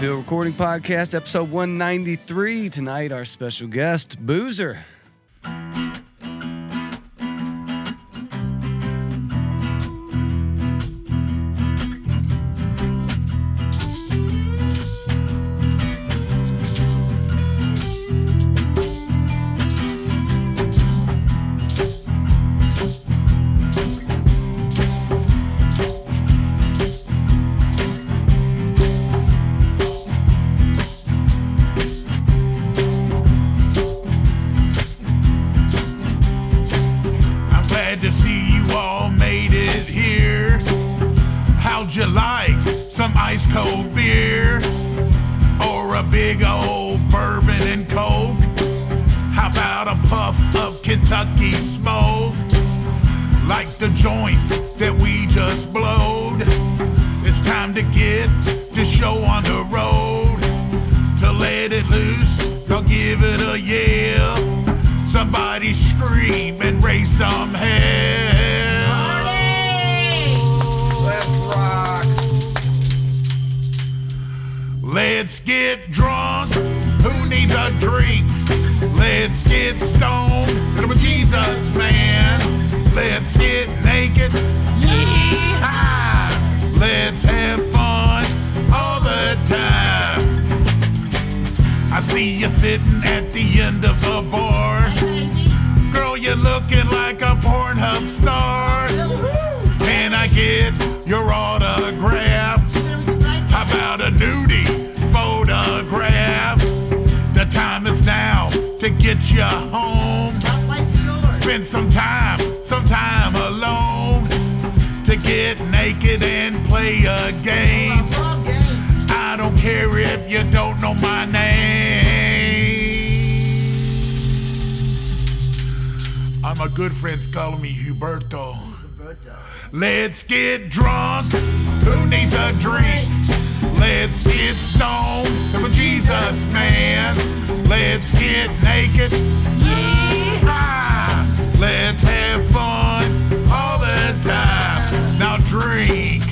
Field Recording Podcast, episode 193. Tonight, our special guest, Boozer. Let's get drunk. Who needs a drink? Let's get stoned. Little Jesus, man. Let's get naked. Yeehaw! Let's have fun all the time. I see you sitting at the end of the bar. Girl, you're looking like a Pornhub star. Can I get your autograph? How about a nudie photograph? The time is now to get you home. Spend some time alone to get naked and play a game. I don't care if you don't know my name. All my good friends call me Huberto. Let's get drunk. Who needs a drink? Let's get stoned. Come on, Jesus, man. Let's get naked. Yeehaw! Let's have fun all the time. Now drink.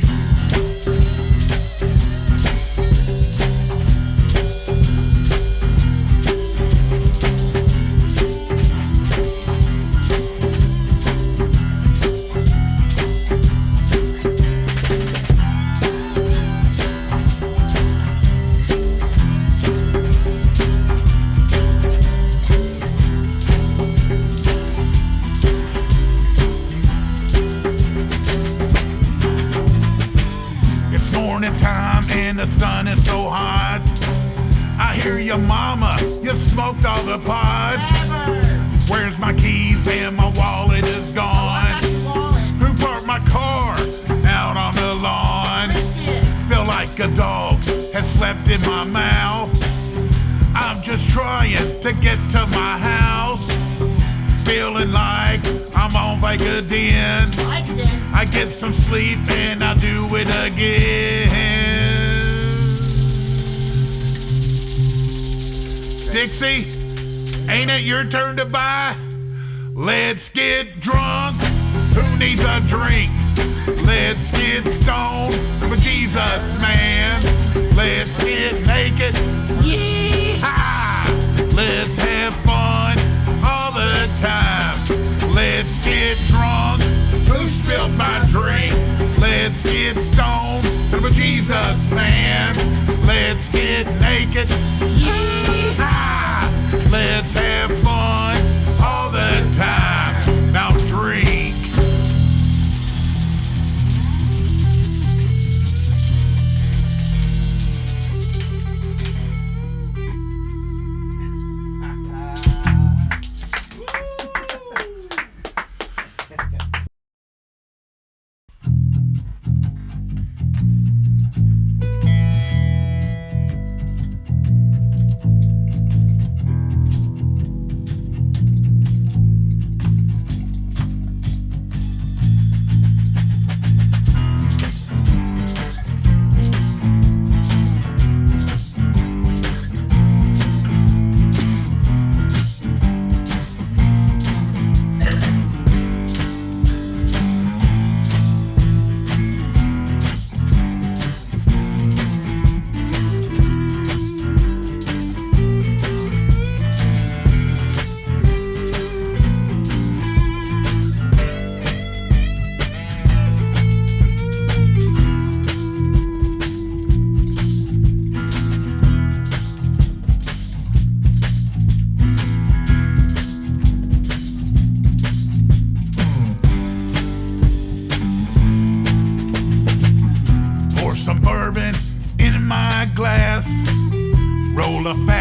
The sun is so hot. I hear your mama, you smoked all the pot. Where's my keys and my wallet is gone? Who parked my car out on the lawn? Feel like a dog has slept in my mouth. I'm just trying to get to my house. Feeling like I'm on Vicodin. I get some sleep and I do it again. Dixie, ain't it your turn to buy? Let's get drunk. Who needs a drink? Let's get stoned. For Jesus, man. Let's get naked. Yeehaw! Let's have fun all the time. Let's get drunk. Who spilled my drink? Let's get stoned. For Jesus, man. Let's get naked. Yeehaw! Let's have fun all the time. Now drink.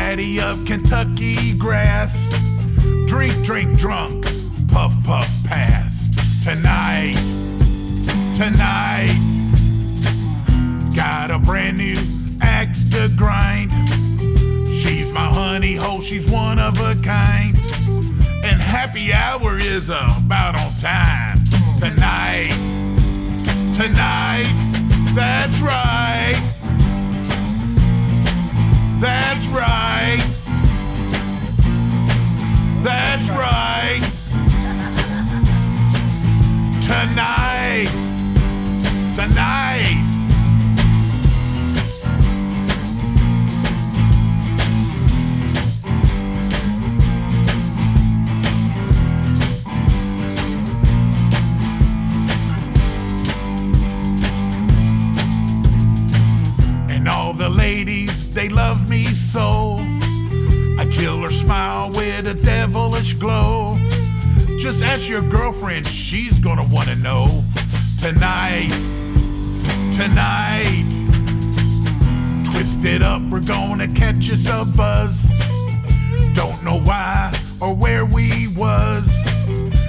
paddy of Kentucky grass. Drink, drink, drunk, puff, puff, pass. Tonight, tonight, got a brand new axe to grind. She's my honey hole, she's one of a kind. And happy hour is about on time. Tonight, tonight, that's right. That's right. That's right. Tonight, tonight. And all the ladies, they love me so. I kill her smile with a devilish glow. Just ask your girlfriend, she's gonna wanna know. Tonight, tonight, twist it up, we're gonna catch us a buzz. Don't know why or where we was,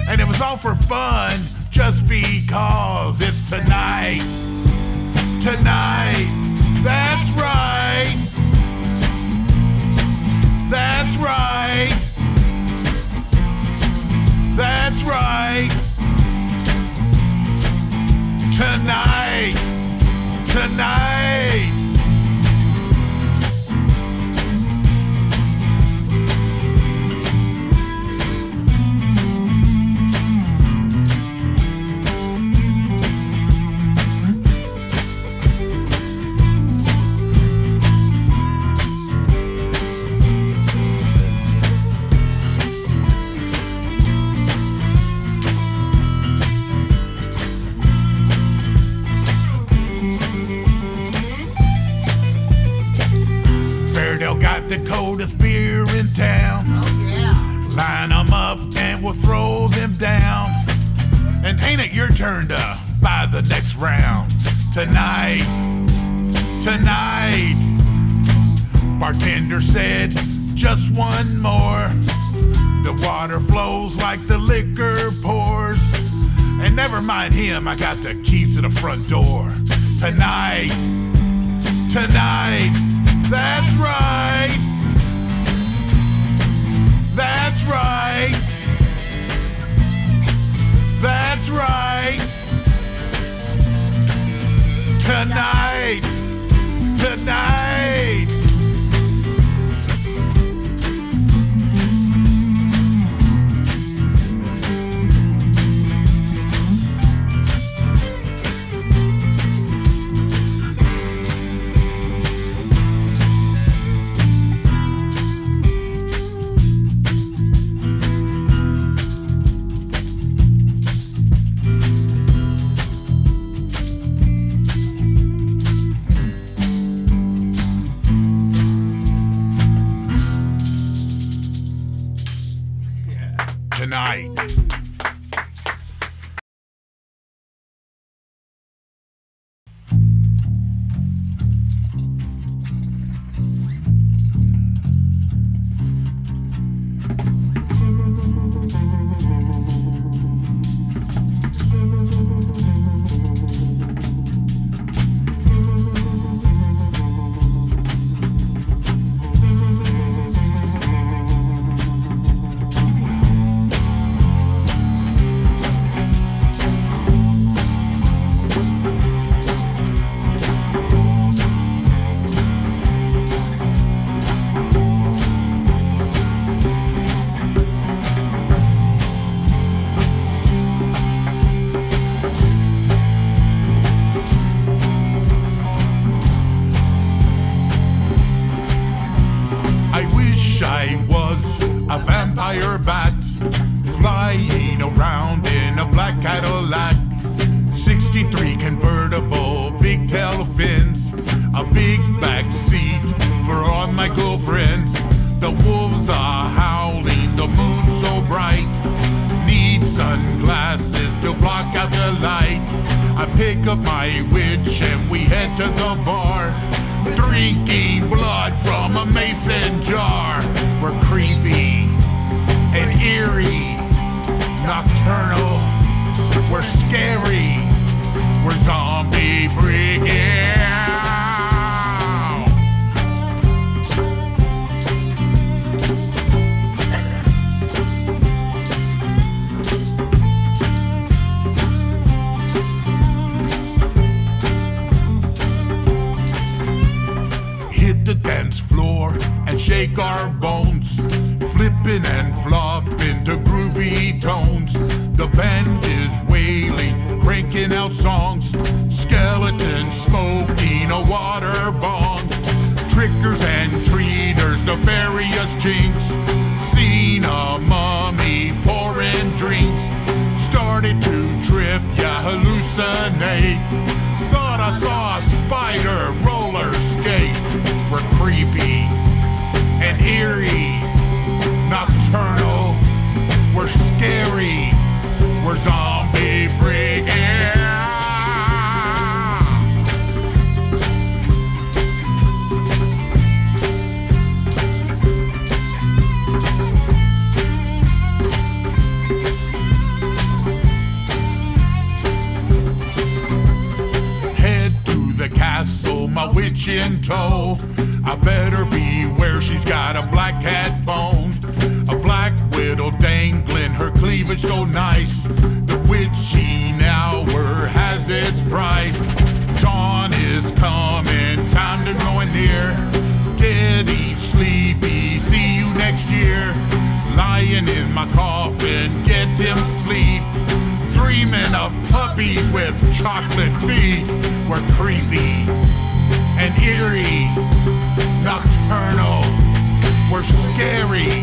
and it was all for fun, just because it's tonight, tonight. That's right. That's right. That's right. Tonight. Tonight. The coldest beer in town. Oh, yeah. Line them up and we'll throw them down. And ain't it your turn to buy the next round? Tonight, tonight. Bartender said, just one more. The water flows like the liquor pours. And never mind him, I got the keys to the front door. Tonight, tonight. That's right. That's right. That's right. Tonight. Tonight. Tonight. Cadillac, 63 convertible, big tail fins, a big back seat for all my girlfriends. The wolves are howling, the moon's so bright, need sunglasses to block out the light. I pick up my witch and we head to the bar. drinking blood from a mason jar. We're creepy and eerie, nocturnal, we're scary, we're zombie freaking. Hit the dance floor and shake our bones, flipping and flopping to groovy tones. The band is wailing, cranking out songs, skeletons smoking a water bong. Trickers and treaters, nefarious jinx, seen a mummy pouring drinks. Started to trip, ya hallucinate, thought I saw a spider roller skate. We're creepy and eerie, nocturnal, we're scary, we're zombie freaking. Head to the castle, my witch in tow. I better beware, she's got a black cat bone, a black widow dangling her cleavage so nice. The witching hour has its price. Dawn is coming, time to go near. Getting sleepy, see you next year. Lying in my coffin, get him sleep. Dreaming of puppies with chocolate feet. We're creepy and eerie, nocturnal, we're scary,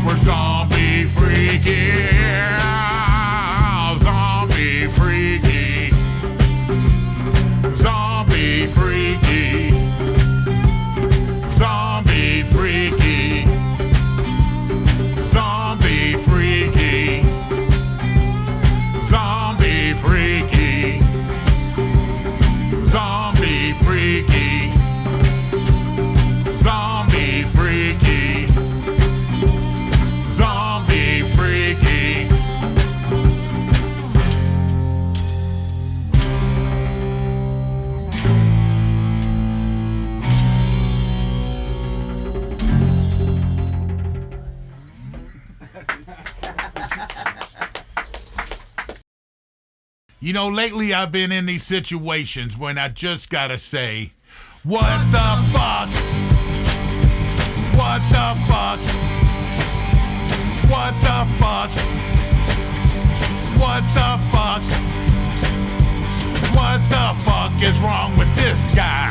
we're zombie freaky, zombie freaky, zombie freaky, zombie freaky, zombie freaky, zombie freaky, zombie freaky, zombie freaky, zombie freaky. You know, lately I've been in these situations when I just gotta say, what the fuck? What the fuck? What the fuck? What the fuck? What the fuck is wrong with this guy?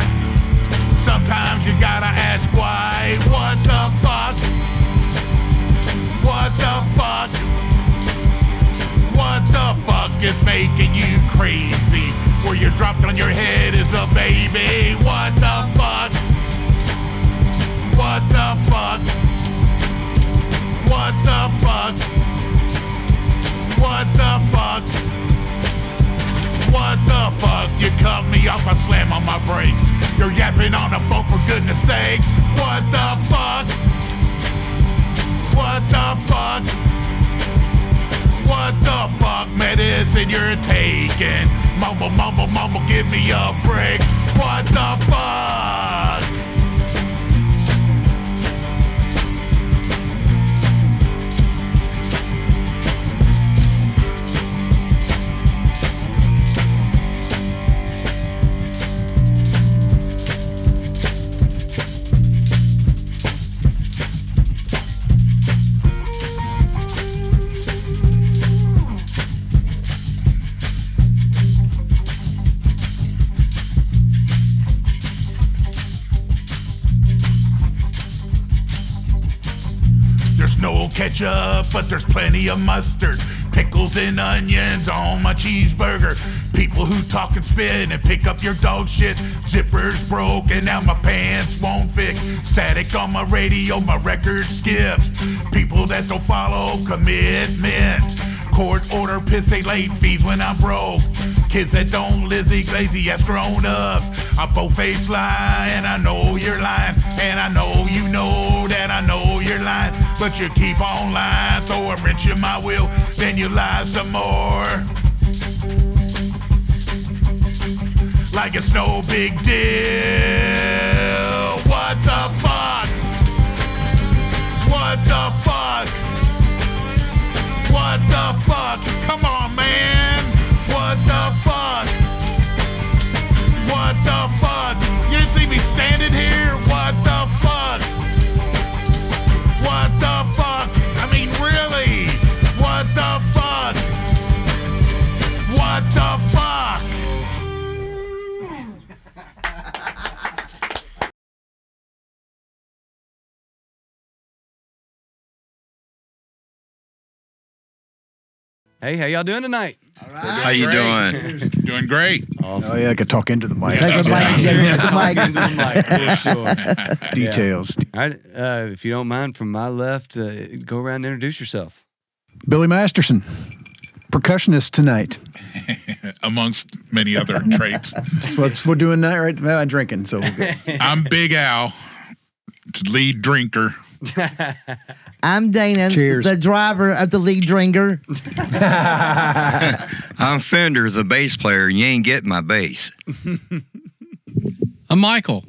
Sometimes you gotta ask why. What the fuck? What the fuck? What the fuck is making you crazy? Where you're dropped on your head as a baby. What the fuck? What the fuck? What the fuck? What the fuck? What the fuck? You cut me off, I slam on my brakes. You're yapping on the phone, for goodness sake. What the fuck? What the fuck? What the fuck medicine you're taking? Mumble, mumble, mumble, give me a break. What the fuck? No ketchup, but there's plenty of mustard. Pickles and onions on my cheeseburger. People who talk and spit and pick up your dog shit. Zippers broke and now my pants won't fit. Static on my radio, my record skips. People that don't follow commitment. Court order, pissy late fees when I'm broke. Kids that don't lazy ass grown up. I both-faced lie, and I know you're lying. And I know you know that I know you're lying. But you keep on lying, so I wrench in my wheel. Then you lie some more. Like it's no big deal. What the fuck? What the fuck? What the fuck? Come on, man. What the fuck? What the fuck? You see me standing here? What the fuck? What the fuck? I mean, really? What the fuck? What the fuck? Hey, how y'all doing tonight? All right. How you doing? Doing great. Awesome. Oh yeah, I could talk into the mic. Take the mic. Get the mic. Into the mic, for sure. Details. All right, if you don't mind, from my left, go around and introduce yourself. Billy Masterson, percussionist tonight. Amongst many other traits. That's what we're doing tonight, right? Well, I'm drinking, so we're good. I'm Big Al, lead drinker. I'm Dana, Cheers. the driver of the lead drinker. I'm Fender, the bass player, and you ain't getting my bass. I'm Michael.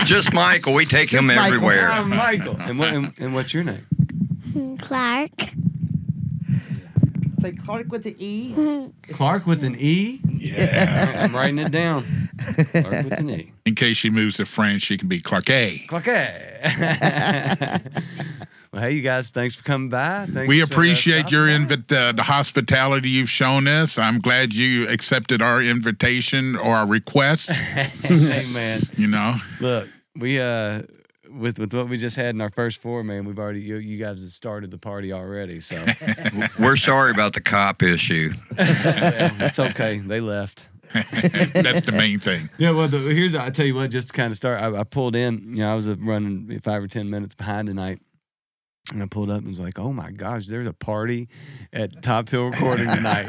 Just Michael. We take him Michael. everywhere. I'm Michael. And what's your name? Clark. Say Clark with the E. Clark with an E? Yeah. I'm writing it down. Clark with an E. In case she moves to France, she can be Clark A. Clark. Well, hey, you guys, thanks for coming by. Thanks, We appreciate stopping your by. the hospitality you've shown us. I'm glad you accepted our invitation or our request. Hey, man. You know, Look, we with what we just had in our first four, man, we've already you guys have started the party already. So We're sorry about the cop issue. yeah, it's okay. They left. that's the main thing. Yeah, well, here's I tell you what. Just to kind of start, I pulled in. You know, I was running 5 or 10 minutes behind tonight. And I pulled up and was like, oh my gosh, there's a party at Top Hill Recording tonight.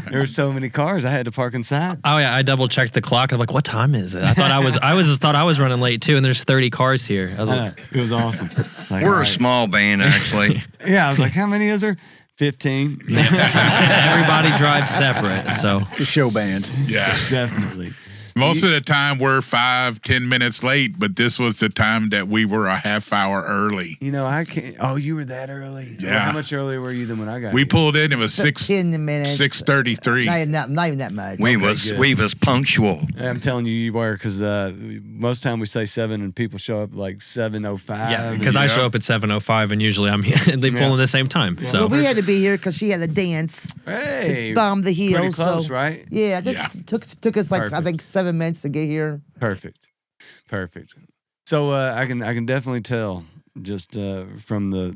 There were so many cars, I had to park inside. Oh yeah, I double checked the clock. I'm like, what time is it? I thought I was running late too, and there's 30 cars here. I was like, It was awesome. It's like, We're all a right. small band, actually. Yeah, I was like, how many is there? 15. everybody drives separate. So It's a show band. Yeah. Definitely. Most of the time we're 5-10 minutes late, but this was the time that we were a half hour early. You know, I can't. Oh, you were that early? Yeah. Well, how much earlier were you than when I got We here? pulled in. It was 10 minutes. 6:33. Not even that much. We good. was punctual. I'm telling you were, because most time we say 7 and people show up like 7:05. yeah, because I show up at 7:05 and usually I'm here and they pull in the same time. So Well, we had to be here because she had a dance. Hey, Bomb the hill. pretty close, so, right? Yeah, just Yeah. took us like I Perfect. think 7 minutes to get here. Perfect. So I can definitely tell just from the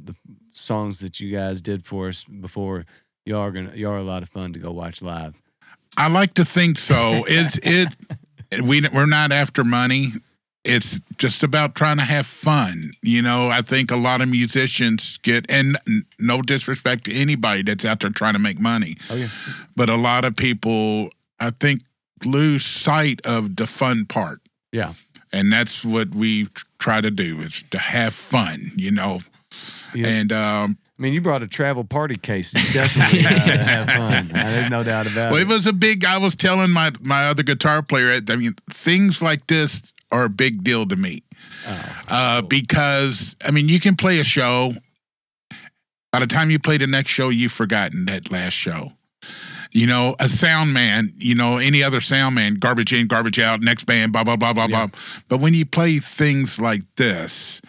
songs that you guys did for us before, y'all are a lot of fun to go watch live. I like to think so. We're not after money. It's just about trying to have fun. You know, I think a lot of musicians and no disrespect to anybody that's out there trying to make money, Oh yeah. but a lot of people, I think, lose sight of the fun part. Yeah. And that's what we try to do, is to have fun, you know. Yeah. And I mean, you brought a travel party case. You definitely have fun. There's no doubt about well, it. it was I was telling my other guitar player, I mean, things like this are a big deal to me. Oh, Because, I mean, you can play a show. By the time you play the next show, you've forgotten that last show. You know, a sound man, you know, any other sound man, garbage in, garbage out, next band, blah, blah, blah, blah, Yeah. blah. But when you play things like this,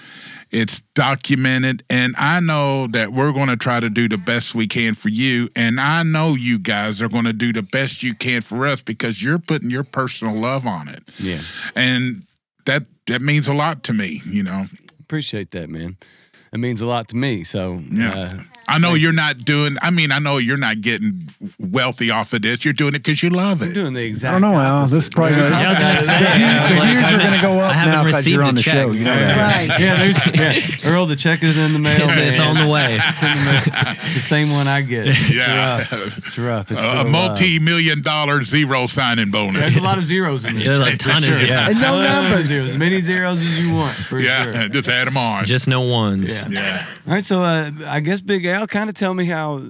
it's documented. And I know that we're going to try to do the best we can for you. And I know you guys are going to do the best you can for us because you're putting your personal love on it. yeah. And that means a lot to me, you know. Appreciate that, man. It means a lot to me. So Yeah. I know you're not doing. I mean, I know you're not getting wealthy off of this. You're doing it because you love I'm it. doing the exact. I don't know, Al. opposite. This is probably Yeah, Yeah, I was gonna say, the views are going to go I up haven't now because you're received on a the check. show. You know that. Right. Earl, the check is in the mail. It's man. on the way. It's in the mail. It's the same one I get. It's Yeah. rough. It's rough. It's A real, multi-million-dollar zero signing bonus. There's a lot of zeros in this. There's a check, for ton of sure. zeros. And no A lot of numbers. zeros. As many zeros as you want, for Yeah, sure. just add them on. Just no ones. Yeah. Yeah. All right, so I guess Big Al, kind of tell me how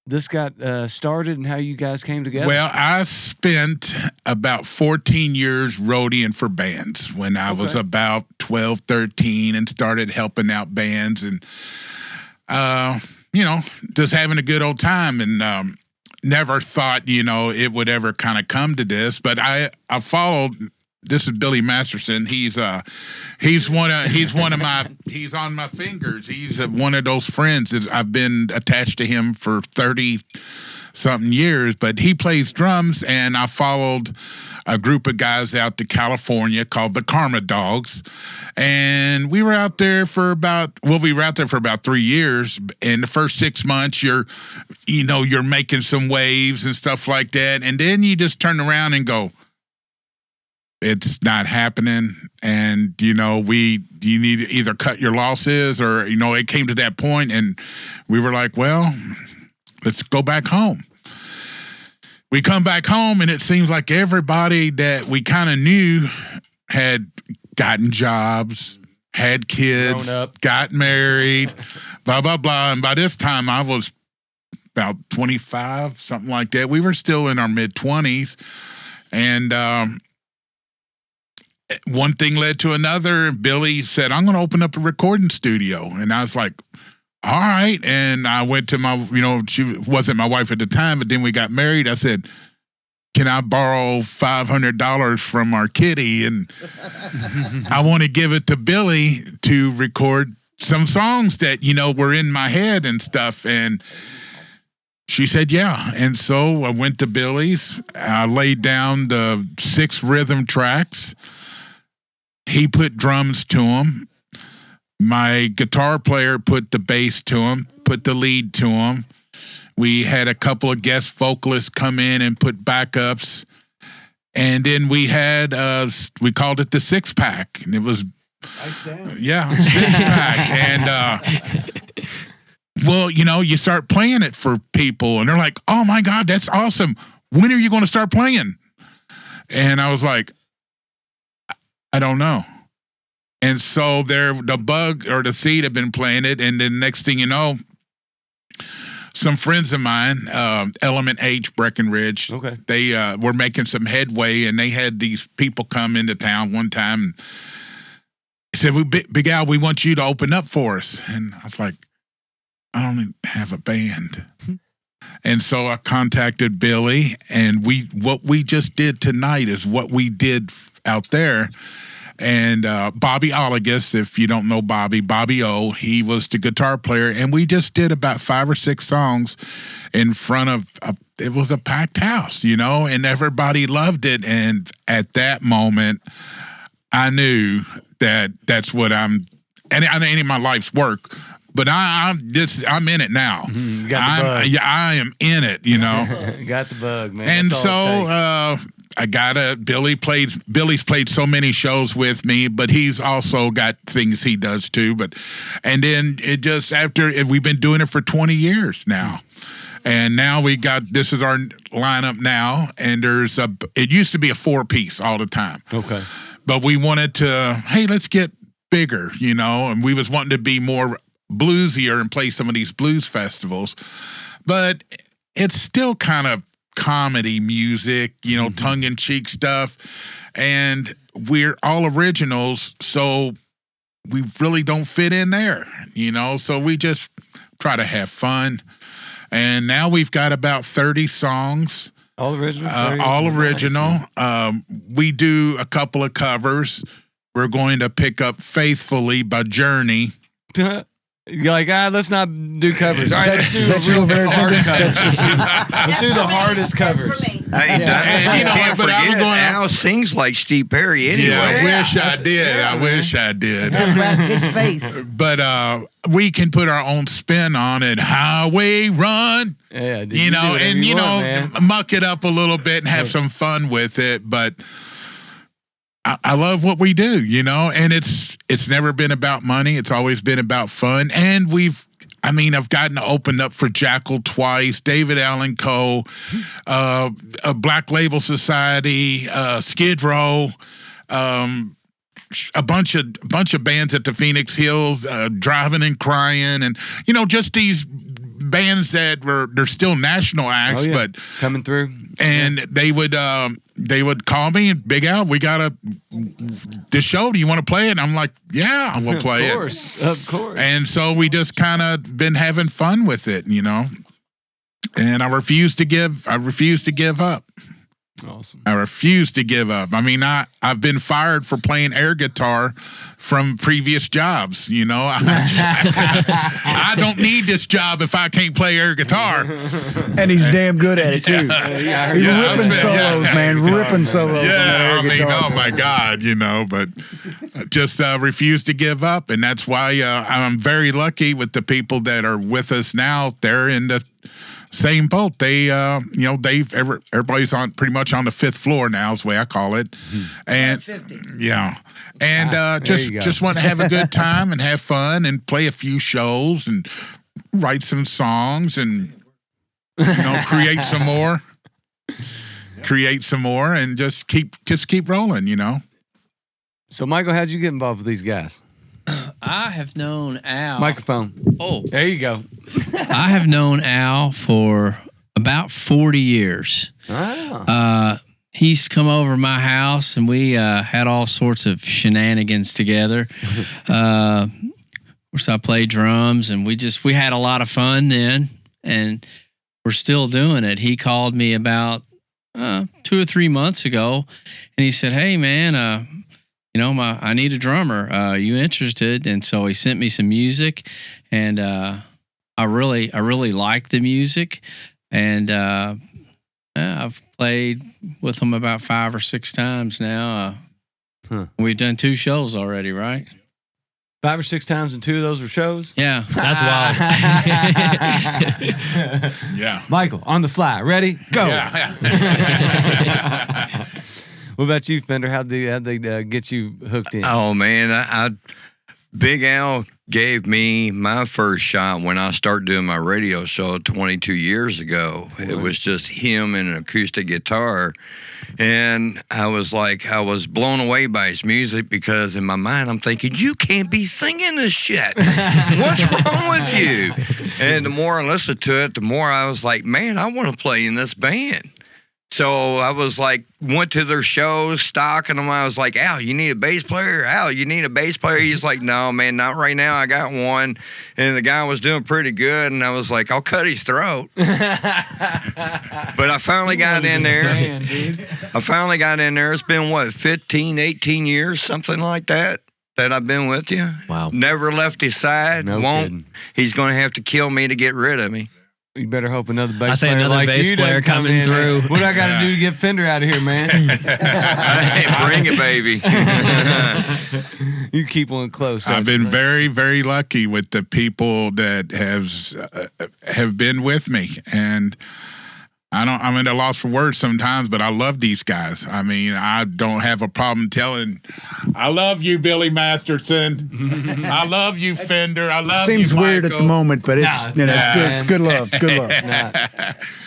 this got started and how you guys came together. Well, I spent about 14 years roadieing for bands when I was Okay. about 12, 13 and started helping out bands and, just having a good old time and never thought, it would ever kind of come to this. But I followed. This is Billy Masterson. He's on my fingers. He's one of those friends that I've been attached to him for 30 something years, but he plays drums and I followed a group of guys out to California called the Karma Dogs. And we were out there for about 3 years. In the first 6 months, you're making some waves and stuff like that. And then you just turn around and go, it's not happening. And, you need to either cut your losses or, it came to that point and we were like, well, let's go back home. We come back home and it seems like everybody that we kind of knew had gotten jobs, had kids, Grown up. got married, blah, blah, blah. And by this time I was about 25, something like that. We were still in our mid-20s. And one thing led to another. Billy said, I'm going to open up a recording studio. And I was like, all right. And I went to my, she wasn't my wife at the time, but then we got married. I said, can I borrow $500 from our kitty? And I want to give it to Billy to record some songs that, were in my head and stuff. And she said, yeah. And so I went to Billy's. I laid down the 6 rhythm tracks. He put drums to them. My guitar player put the bass to him, put the lead to him. We had a couple of guest vocalists come in and put backups. And then we had, we called it the 6-pack. And it was, yeah, 6-pack. And, well, you start playing it for people and they're like, oh my God, that's awesome. When are you going to start playing? And I was like, I don't know. And so the bug or the seed had been playing it. And then next thing you know, some friends of mine, Element H, Breckenridge, Okay. they were making some headway and they had these people come into town one time. They said, Big Al, we want you to open up for us. And I was like, I don't even have a band. And so I contacted Billy and what we just did tonight is what we did out there. And Bobby Olagus, if you don't know Bobby O, he was the guitar player. And we just did about 5 or 6 songs in front of, it was a packed house, and everybody loved it. And at that moment, I knew that that's what and any of my life's work. But I'm in it now. You got the bug. I am in it, Got the bug, man. And That's all it takes. Billy's played so many shows with me, but he's also got things he does too. And then it just we've been doing it for 20 years now. And now this is our lineup now. And it used to be a 4-piece all the time. Okay. But we wanted to, hey, let's get bigger, and we was wanting to be more bluesier and play some of these blues festivals. But it's still kind of comedy music, tongue-in-cheek stuff. And we're all originals, so we really don't fit in there, So we just try to have fun. And now we've got about 30 songs. All original? All original. We do a couple of covers. We're going to pick up Faithfully by Journey. You're like, let's not do covers. All right, let's do Is that the real true, Bear hard Tender? covers. Let's do the hardest covers. Hey, And you know can't what, but I'm forget, going on- Al sings like Steve Perry anyway. Yeah, I wish I did. I wish I did. Have Brad Pitt's face. But we can put our own spin on it. Highway run. Yeah, dude, You do know, whatever and you you want, know, man. muck it up a little bit and have some fun with it. But I love what we do, you know, and it's never been about money. It's always been about fun. And I've gotten to open up for Jackal twice, David Allen Coe, a Black Label Society, Skid Row, a bunch of bands at the Phoenix Hills, Driving and Crying, and you know, just these bands that they're still national acts, Oh, yeah. but Coming through. and they would call me and Big Al, we got this show. Do you want to play it? And I'm like, yeah, I will play Of course. And so we just kind of been having fun with it, you know. And I refuse to give up. Awesome. I refuse to give up. I mean, I've been fired for playing air guitar from previous jobs. You know, I don't need this job if I can't play air guitar. And he's damn good at it too. Yeah, I heard He's that. Yeah, ripping yeah, solos, yeah, man. guitar. Ripping solos on Yeah, that air I mean, guitar. oh my God, you know, but just refuse to give up, and that's why I'm very lucky with the people that are with us now. They're in the same boat. They, everybody's on pretty much on the 5th floor now, is the way I call it, and 50. yeah, and there you go. just want to have a good time and have fun and play a few shows and write some songs and create some more, and just keep rolling, you know. So, Michael, how'd you get involved with these guys? I have known Al. Microphone. Oh, There you go. I have known Al for about 40 years. Wow. He's come over to my house and we had all sorts of shenanigans together. Of course, I played drums and we had a lot of fun then, and we're still doing it. He called me about 2 or 3 months ago, and he said, "Hey, man, I need a drummer. Are you interested?" And so he sent me some music, and I really like the music, and I've played with him about 5 or 6 times now. We've done 2 shows already, right? 5 or 6 times, and 2 of those were shows. Yeah, that's wild. Yeah. Michael, on the fly. Ready? Go. Yeah. What about you, Fender? How'd they get you hooked in? Oh man, Big Al gave me my first shot when I started doing my radio show 22 years ago. It was just him and an acoustic guitar. And I was blown away by his music, because in my mind I'm thinking, you can't be singing this shit. What's wrong with you? And the more I listened to it, the more I was like, man, I want to play in this band. So I was like, went to their shows, stalking them. I was like, Al, you need a bass player? Al, you need a bass player? He's like, no, man, not right now. I got one. And the guy was doing pretty good. And I was like, I'll cut his throat. But I finally got in there. I finally got in there. It's been, 15, 18 years, something like that I've been with you. Wow. Never left his side. No Won't. kidding. He's going to have to kill me to get rid of me. You better hope another bass I say player another like bass you player doesn't come coming in. through. What do I got to do to get Fender out of here, man? Hey, bring it, baby. You keep one close. I've don't you? been very, very lucky with the people that have been with me, and I'm at a loss for words sometimes, but I love these guys. I mean, I don't have a problem telling, I love you, Billy Masterson. I love you, Fender. I love Seems you, weird at Michael. the moment, but it's it's it's not, good. man. It's good love. It's good love.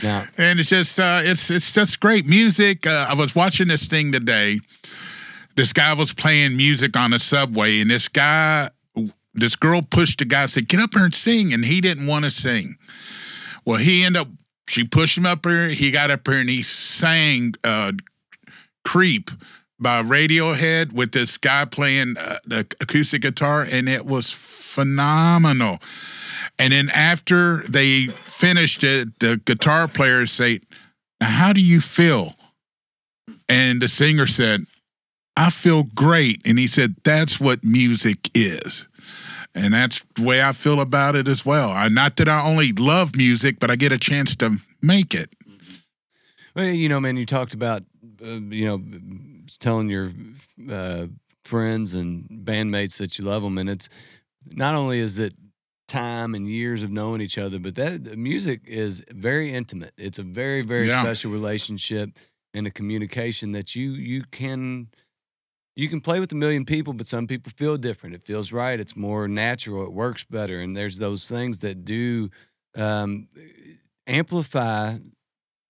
No. And it's just it's just great music. I was watching this thing today. This guy was playing music on the subway, and this girl pushed the guy, said, "Get up here and sing," and he didn't want to sing. Well, she pushed him up here. He got up here and he sang "Creep" by Radiohead with this guy playing the acoustic guitar, and it was phenomenal. And then after they finished it, the guitar player said, "Now, how do you feel?" And the singer said, "I feel great." And he said, "That's what music is." And that's the way I feel about it as well. Not that I only love music, but I get a chance to make it. Well, you know, man, you talked about, telling your friends and bandmates that you love them. And it's not only is it time and years of knowing each other, but that music is very intimate. It's a very, very special relationship and a communication that you can play with a million people, but some people feel different. It feels right. It's more natural. It works better. And there's those things that do amplify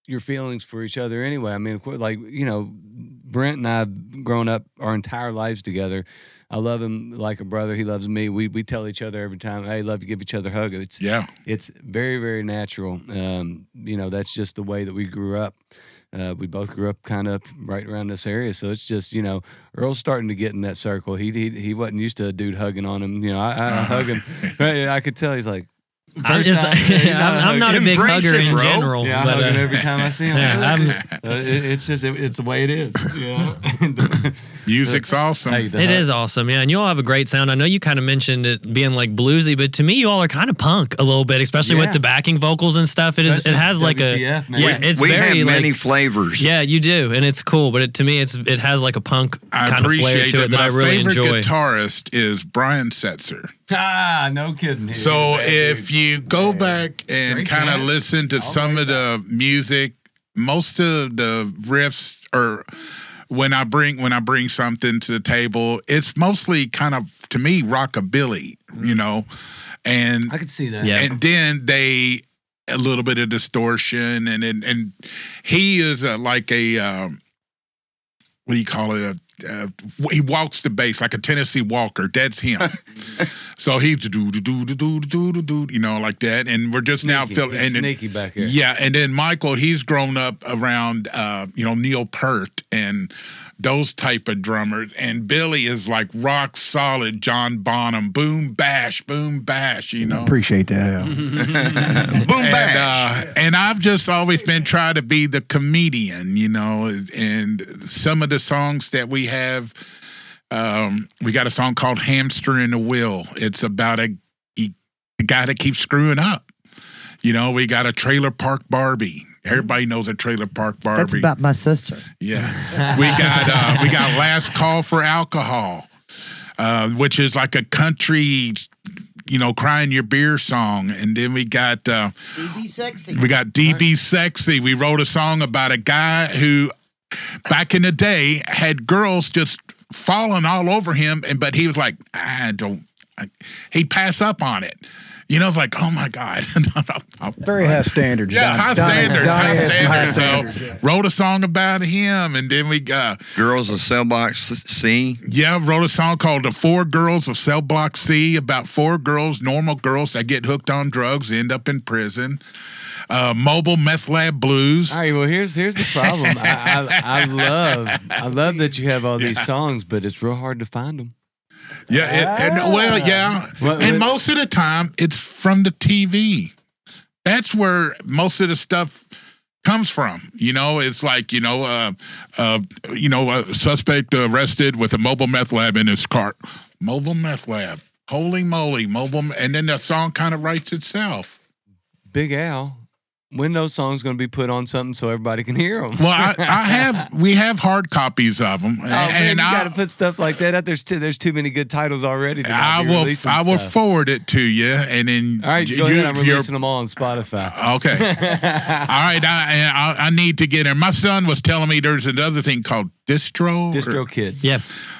your feelings for each other anyway. I mean, like, Brent and I have grown up our entire lives together. I love him like a brother. He loves me. We tell each other every time, hey, love to give each other a hug. It's very, very natural. That's just the way that we grew up. We both grew up kind of right around this area. So it's just, Earl's starting to get in that circle. He wasn't used to a dude hugging on him. I hug him. I could tell he's like, I'm not a big hugger in bro. general. Yeah, I but, hug him every time I see him. It's the way it is. Music's awesome. Hey, it is awesome, yeah. And you all have a great sound. I know you kind of mentioned it being like bluesy, but to me, you all are kind of punk a little bit, especially with the backing vocals and stuff. It has like WTF, man. it's we very have many like, flavors. yeah, you do, and it's cool. But to me, it has like a punk I kind of flair appreciate to it that I really My favorite enjoy. guitarist is Brian Setzer. No kidding. So if you go back and Great kind of jazz. listen to some of the music, most of the riffs are when I bring something to the table, it's mostly kind of, to me, rockabilly, and I could see that. Yeah. and then a little bit of distortion, and he is like a what do you call it? He walks the bass like a Tennessee Walker. That's him. So he's do like that, and we're just now feeling He's sneaky back here. Yeah, and then Michael, he's grown up around Neil Peart and those type of drummers, and Billy is like rock solid John Bonham, boom bash. Appreciate that. Boom bash. And I've just always been trying to be the comedian, and some of the songs that we have, we got a song called Hamster in the Wheel. It's about a guy that keeps screwing up. We got a Trailer Park Barbie. Everybody knows a Trailer Park Barbie. That's about my sister. Yeah. We got Last Call for Alcohol, which is like a country, crying your beer song. And then we got DB Sexy. we got DB Sexy. We wrote a song about a guy who back in the day had girls just falling all over him, but he was like, he'd pass up on it. It's like, oh my God. Very high standards. Yeah, high standards. Donnie has some high So standards, yeah. wrote a song about him, and then we got Girls of Cell Box C. wrote a song called "The Four Girls of Cell Block C" about four girls, normal girls that get hooked on drugs, end up in prison. Mobile Meth Lab Blues. All right, well, here's the problem. I love that you have all these songs, but it's real hard to find them. Yeah, Well, and most of the time it's from the TV. That's where most of the stuff comes from. It's like a suspect arrested with a mobile meth lab in his car. Mobile meth lab. Holy moly, and then the song kind of writes itself. Big Al, when those songs going to be put on something so everybody can hear them? Well, we have hard copies of them, You got to put stuff like that out. There's too many good titles already. To I will forward it to you, and then All right, go ahead. I'm releasing them all on Spotify. Okay. All right. I need to get in. My son was telling me there's another thing called Distro Kid. Yeah.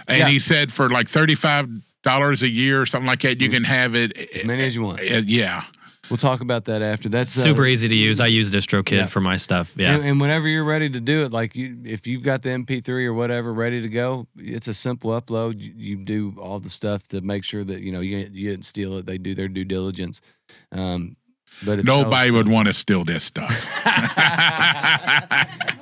and he said for like $35 a year or something like that, you can have it As many as you want. Yeah. We'll talk about that after. That's Super easy to use. I use DistroKid for my stuff. Yeah. And whenever you're ready to do it, like if you've got the MP3 or whatever ready to go, it's a simple upload. You do all the stuff to make sure that you didn't steal it. They do their due diligence. But it's Nobody would want to steal this stuff.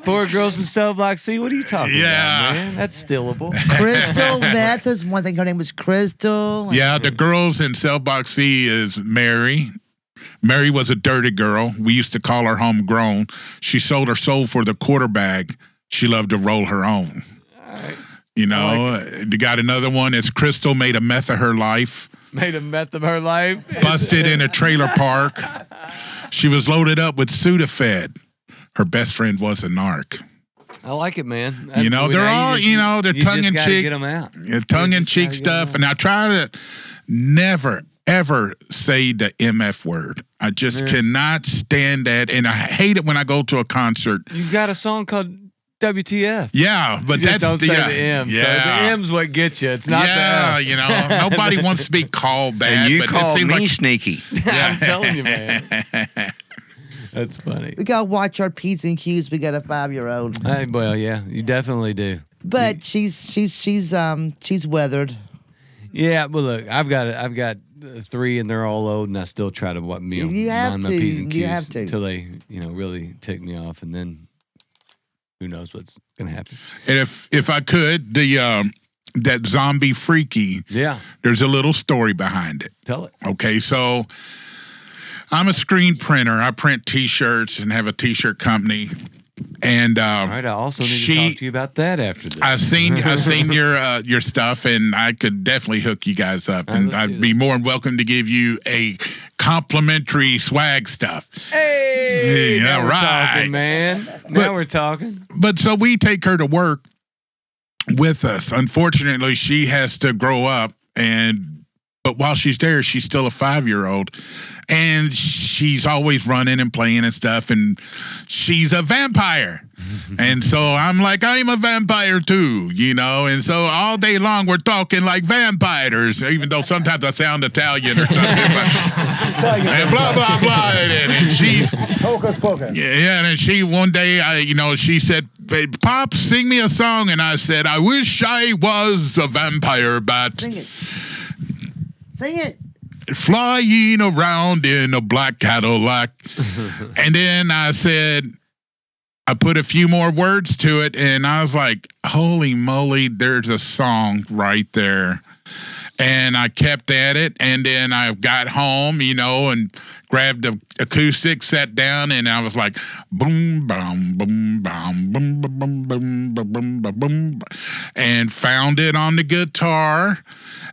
Four Girls from Cell Block C. What are you talking about, man? That's stealable. Crystal Meth is one thing. Her name was Crystal. Yeah, the girls in Cell Box C is Mary. Mary was a dirty girl. We used to call her homegrown. She sold her soul for the quarter bag. She loved to roll her own. All right. You got another one. It's Crystal made a meth of her life. Made a meth of her life. busted in a trailer park. She was loaded up with Sudafed. Her best friend was a narc. I like it, man. You know, they're all, they're tongue-in-cheek. Get them out. Tongue-in-cheek stuff. And I try to never, ever say the MF word. I just cannot stand that. And I hate it when I go to a concert. You got a song called WTF. Yeah, but You just that's don't say the M. Yeah. So the M's what gets you. It's not the F. Nobody wants to be called that. And you but call it seems me like, sneaky. I'm telling you, man. That's funny. We gotta watch our P's and Q's. We got a 5-year-old. Hey, well, yeah, you definitely do. But she's weathered. Yeah, well, look, I've got 3, and they're all old, and I still try to You have mind my to. P's and Q's You have to. until they really tick me off, and then who knows what's gonna happen. and if I could, that zombie freaky, Yeah, there's a little story behind it. tell it. Okay, so I'm a screen printer. I print T-shirts and have a T-shirt company. And All right, I also need to talk to you about that after this. I seen your stuff, and I could definitely hook you guys up, and let's do I'd be more than welcome to give you a complimentary swag stuff. Hey, now Yeah, we're right. talking, man. Now But- we're talking. But so we take her to work with us. Unfortunately, she has to grow up, but while she's there, she's still a 5-year-old. And she's always running and playing and stuff, and she's a vampire. And so I'm like, I'm a vampire too, and so all day long we're talking like vampires, even though sometimes I sound Italian or something, and blah, blah, blah. And she's... Hocus pocus. Yeah, and she one day, she said, "Pop, sing me a song," and I said, "I wish I was a vampire bat, Sing it. Sing it. flying around in a black Cadillac." And then I said, I put a few more words to it, and I was like, "Holy moly, there's a song right there." And I kept at it, and then I got home, and grabbed the acoustic, sat down, and I was like, boom, boom, boom, boom, boom, boom, boom, boom, boom, boom, boom, and found it on the guitar.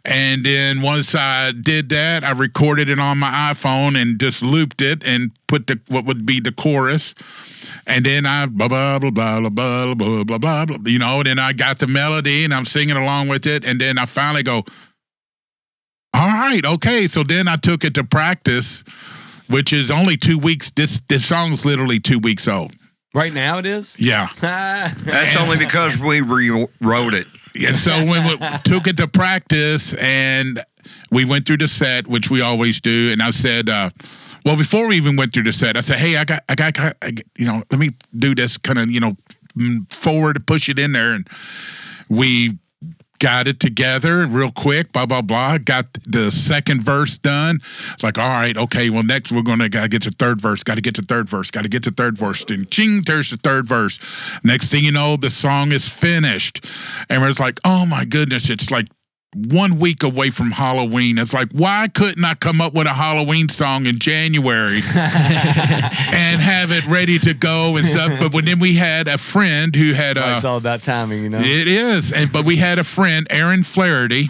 And then once I did that, I recorded it on my iPhone and just looped it and put what would be the chorus. And then I blah blah blah blah blah blah blah blah blah, then I got the melody and I'm singing along with it, and then I finally go, all right, okay. So then I took it to practice, which is only 2 weeks. This song's literally 2 weeks old. Right now it is? Yeah. That's only because we rewrote it. And so when we took it to practice, and we went through the set, which we always do, and I said, well, before we even went through the set, I said, hey, I got let me do this kind of, forward, push it in there. And we got it together real quick, blah, blah, blah. Got the second verse done. It's like, all right, okay, well, next we're going to got to get to third verse, got to get to third verse, got to get to third verse. Then, ching, there's the third verse. Next thing you know, the song is finished. And we're just like, oh, my goodness, it's like 1 week away from Halloween. It's like, why couldn't I come up with a Halloween song in January and have it ready to go and stuff? But then we had a friend who had it's all about timing, It is, but we had a friend, Aaron Flaherty.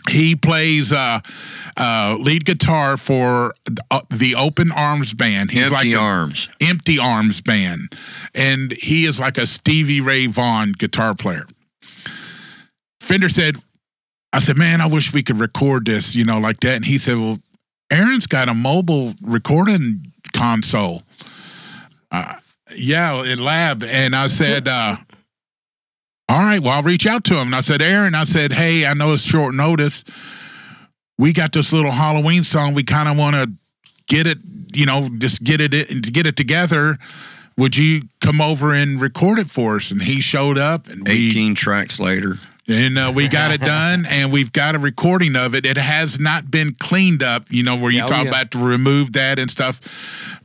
He plays lead guitar for the Open Arms Band. He's Empty Arms. Empty Arms Band, and he is like a Stevie Ray Vaughan guitar player. Fender said, I said, man, I wish we could record this, like that. And he said, well, Aaron's got a mobile recording console. In lab. And I said, all right, well, I'll reach out to him. And I said, Aaron, hey, I know it's short notice. We got this little Halloween song. We kind of want to get it, just get it together. Would you come over and record it for us? And he showed up. And 18 tracks later. And we got it done, and we've got a recording of it. It has not been cleaned up, where you talk about to remove that and stuff.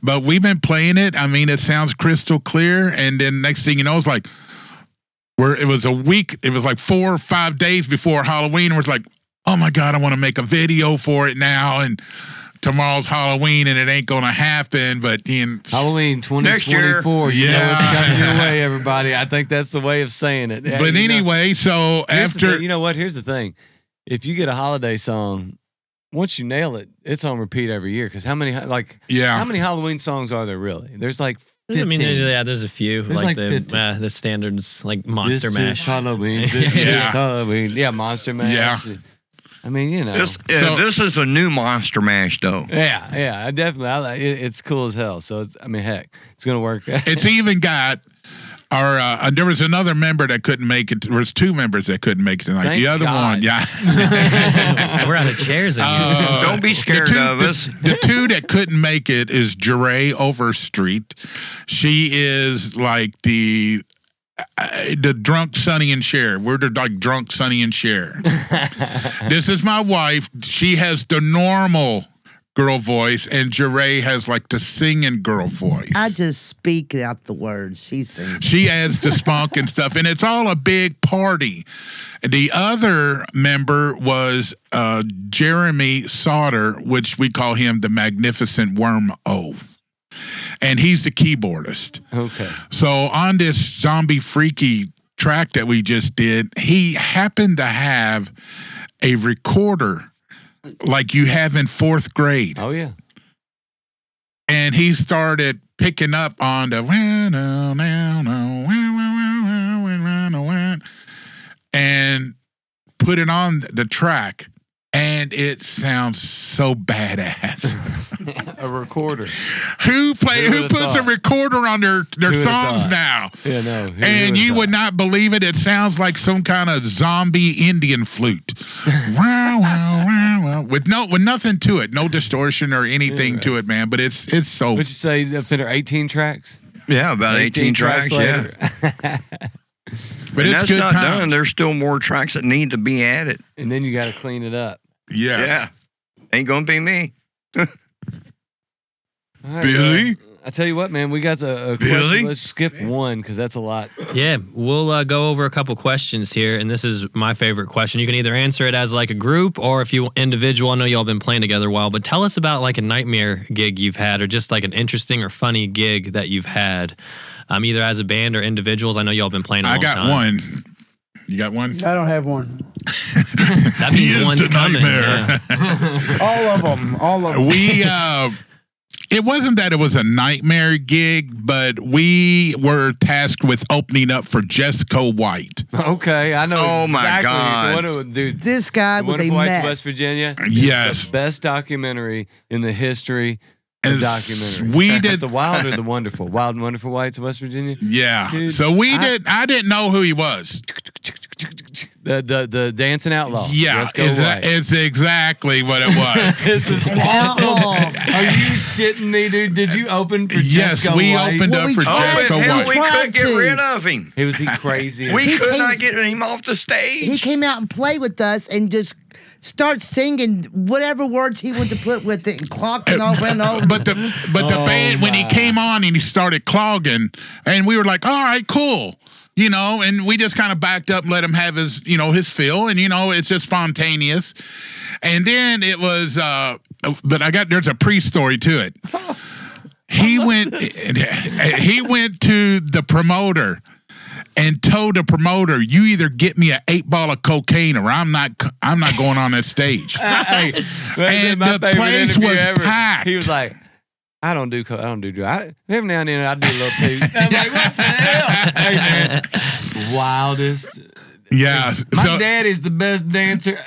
But we've been playing it. I mean, it sounds crystal clear. And then next thing you know, it's like, it was a week. It was like 4 or 5 days before Halloween. And we're like, oh my God, I want to make a video for it now. And tomorrow's Halloween, and it ain't gonna happen. But Halloween 2024. You know it's coming your way, everybody. I think that's the way of saying it. But anyway, so Here's after you know what? Here's the thing: if you get a holiday song once you nail it, it's on repeat every year. Because how many Yeah. how many Halloween songs are there really? There's like 15. I mean, there's a few There's like the 50. the standards like Monster This Mash. is Halloween. This is Halloween. Yeah, Monster Mash. Yeah. I mean, you know. This is the new Monster Mash, though. Yeah, I definitely. I like it. It's cool as hell. So it's. I mean, heck, it's gonna work. It's even got our. There was another member that couldn't make it. There was 2 members that couldn't make it tonight. Thank the other God. one, yeah. We're out of chairs again. Don't be scared of us. The 2 that couldn't make it is Jere Overstreet. She is like the drunk Sonny and Cher. We're the like drunk Sonny and Cher. This is my wife. She has the normal girl voice, and Jere has like the singing girl voice. I just speak out the words. She sings. She adds the spunk and stuff, and it's all a big party. The other member was Jeremy Sauter, which we call him the Magnificent Worm-O. And he's the keyboardist. Okay. So on this Zombie Freaky track that we just did, he happened to have a recorder like you have in 4th grade. Oh yeah. And he started picking up on the and put it on the track. And it sounds so badass. A recorder. Who would've puts a thought? recorder on their would've songs thought? now? Yeah, no. And you would not believe it. It sounds like some kind of zombie Indian flute. Wow, wow, wow, wow. With nothing to it, no distortion or anything to it, man. But it's so. Would you say Fender 18 tracks? Yeah, about 18 tracks, yeah. later. But And it's that's good not times. done. There's still more tracks that need to be added. And then you got to clean it up. Yes. Yeah. Ain't gonna be me. All right, Billy? I tell you what, man, we got a Billy? question. Let's skip one because that's a lot. Yeah, we'll go over a couple questions here, and this is my favorite question. You can either answer it as like a group or if you individual. I know y'all been playing together a while, but tell us about like a nightmare gig you've had, or just like an interesting or funny gig that you've had, either as a band or individuals. I know y'all been playing a long time. I got one. You got one? I don't have one. That He means is one's the coming. nightmare. Yeah. All of them. All of them. We it wasn't that it was a nightmare gig, but we were tasked with opening up for Jesco White. Okay, I know. Oh, my exactly. God. Dude, This guy The was a Wonderful Whites of mess. West Virginia. Yes. The best documentary in the history of And documentaries. we did- The Wild or the Wonderful? Wild and Wonderful Whites of West Virginia. Yeah. Dude, So I didn't know who he was. The dancing outlaw. Yeah. Jesco White. It's exactly what it was. This is An awesome. outlaw. Are you shitting me, dude? Did you open for Yes, Jesco we White? opened Well, up we for Oh, tried. but Jesco hell, White. we Tried couldn't get to. rid of him. He was the craziest. We could came- not get him off the He stage. came out and played with us and just start singing whatever words he wanted to put with it and clocking over and over. But the Oh, band, when he my. came on and he started clogging, and we were like, all right, cool. You know, and we just kind of backed up and let him have his, his fill. And, it's just spontaneous. And then it was, but there's a pre-story to it. He went to the promoter and told the promoter, you either get me an 8-ball of cocaine or I'm not going on that stage. Hey, And my the favorite place interview was ever. packed. He was like, I don't do drugs. Every now and then I do a little toot. I'm like, what the hell? Hey, man. Wildest. Yeah. My dad is the best dancer.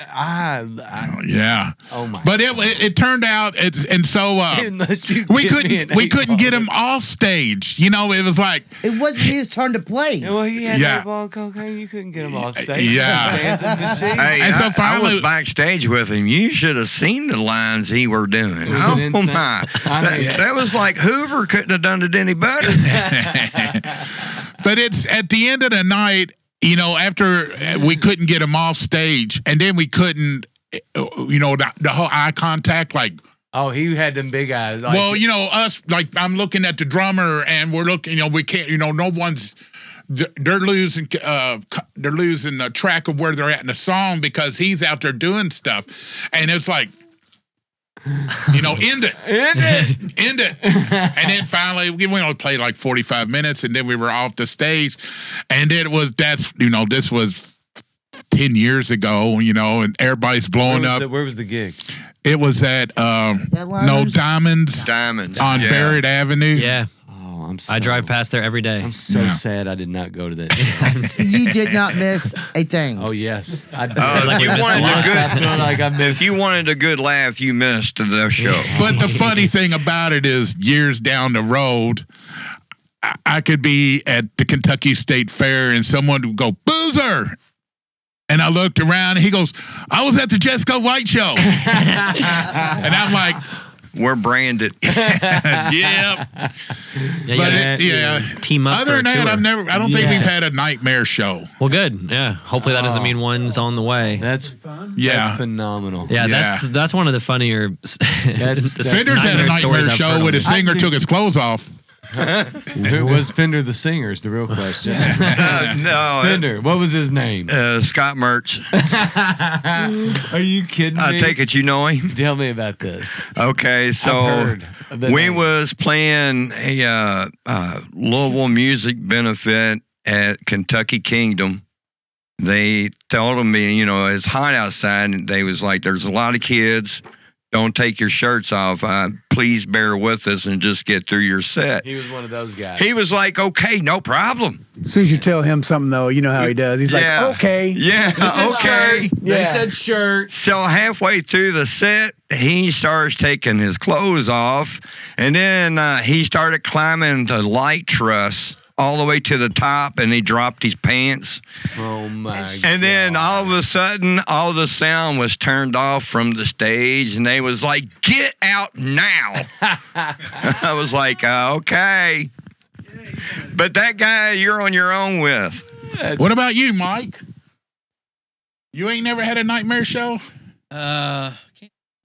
Yeah. Oh my. But it turned out Unless you we give me couldn't an 8-ball. get him off stage. It was like it wasn't his turn to play. Yeah, well, he had Yeah. 8-ball cocaine. You couldn't get him off stage. Yeah. Dancing machine. Hey, And so I finally- was backstage with him. You should have seen the lines he were doing. was Oh insane. my! I mean- That was like Hoover couldn't have done it any better. but it's at the end of the night, after we couldn't get him off stage, and then we couldn't the whole eye contact, like Oh, he had them big eyes. Like, well, us, like I'm looking at the drummer and we're looking, we can't, no one's, they're losing track of where they're at in the song because he's out there doing stuff. And it's like, end it. End it. And then finally, we only played like 45 minutes and then we were off the stage. And this was 10 years ago, you know, and everybody's blowing up. Where was the gig? It was at Diamonds on yeah. Barrett Avenue. Yeah. Oh, I'm so, I drive past there every day. I'm so sad I did not go to that. You did not miss a thing. Oh yes, I did. like you you missed wanted a lot. like I if missed. you wanted a good laugh, you missed the show. But the funny thing about it is, years down the road, I could be at the Kentucky State Fair and someone would go, "Boozer!" And I looked around and he goes, "I was at the Jessica White show." And I'm like, We're branded. "Yep." But team up. Other for than a that, tour. I don't think we've had a nightmare show. Well, good. Yeah. Hopefully that doesn't mean one's on the way. That's Yeah. That's phenomenal. Yeah, that's one of the funnier. Fender's had a nightmare show where the singer took his clothes off. Who was Fender the singer is the real question. No. Fender, what was his name? Scott Mertz. Are you kidding me? I take it you know him. Tell me about this. Okay, so I've heard of the we name. was playing a Louisville music benefit at Kentucky Kingdom. They told me, you know, it's hot outside, and they was like, "There's a lot of kids. Don't take your shirts off. Please bear with us and just get through your set." He was one of those guys. He was like, "Okay, no problem." As soon as you tell him something, though, you know how he does. He's Yeah. like, okay. Yeah, okay. They Yeah. said shirt. So halfway through the set, he starts taking his clothes off, and then he started climbing the light truss all the way to the top, and he dropped his pants. Oh my god. And then all of a sudden, all the sound was turned off from the stage, and they was like, "Get out now." I was like, okay. But that guy, you're on your own with. What about you, Mike? You ain't never had a nightmare show?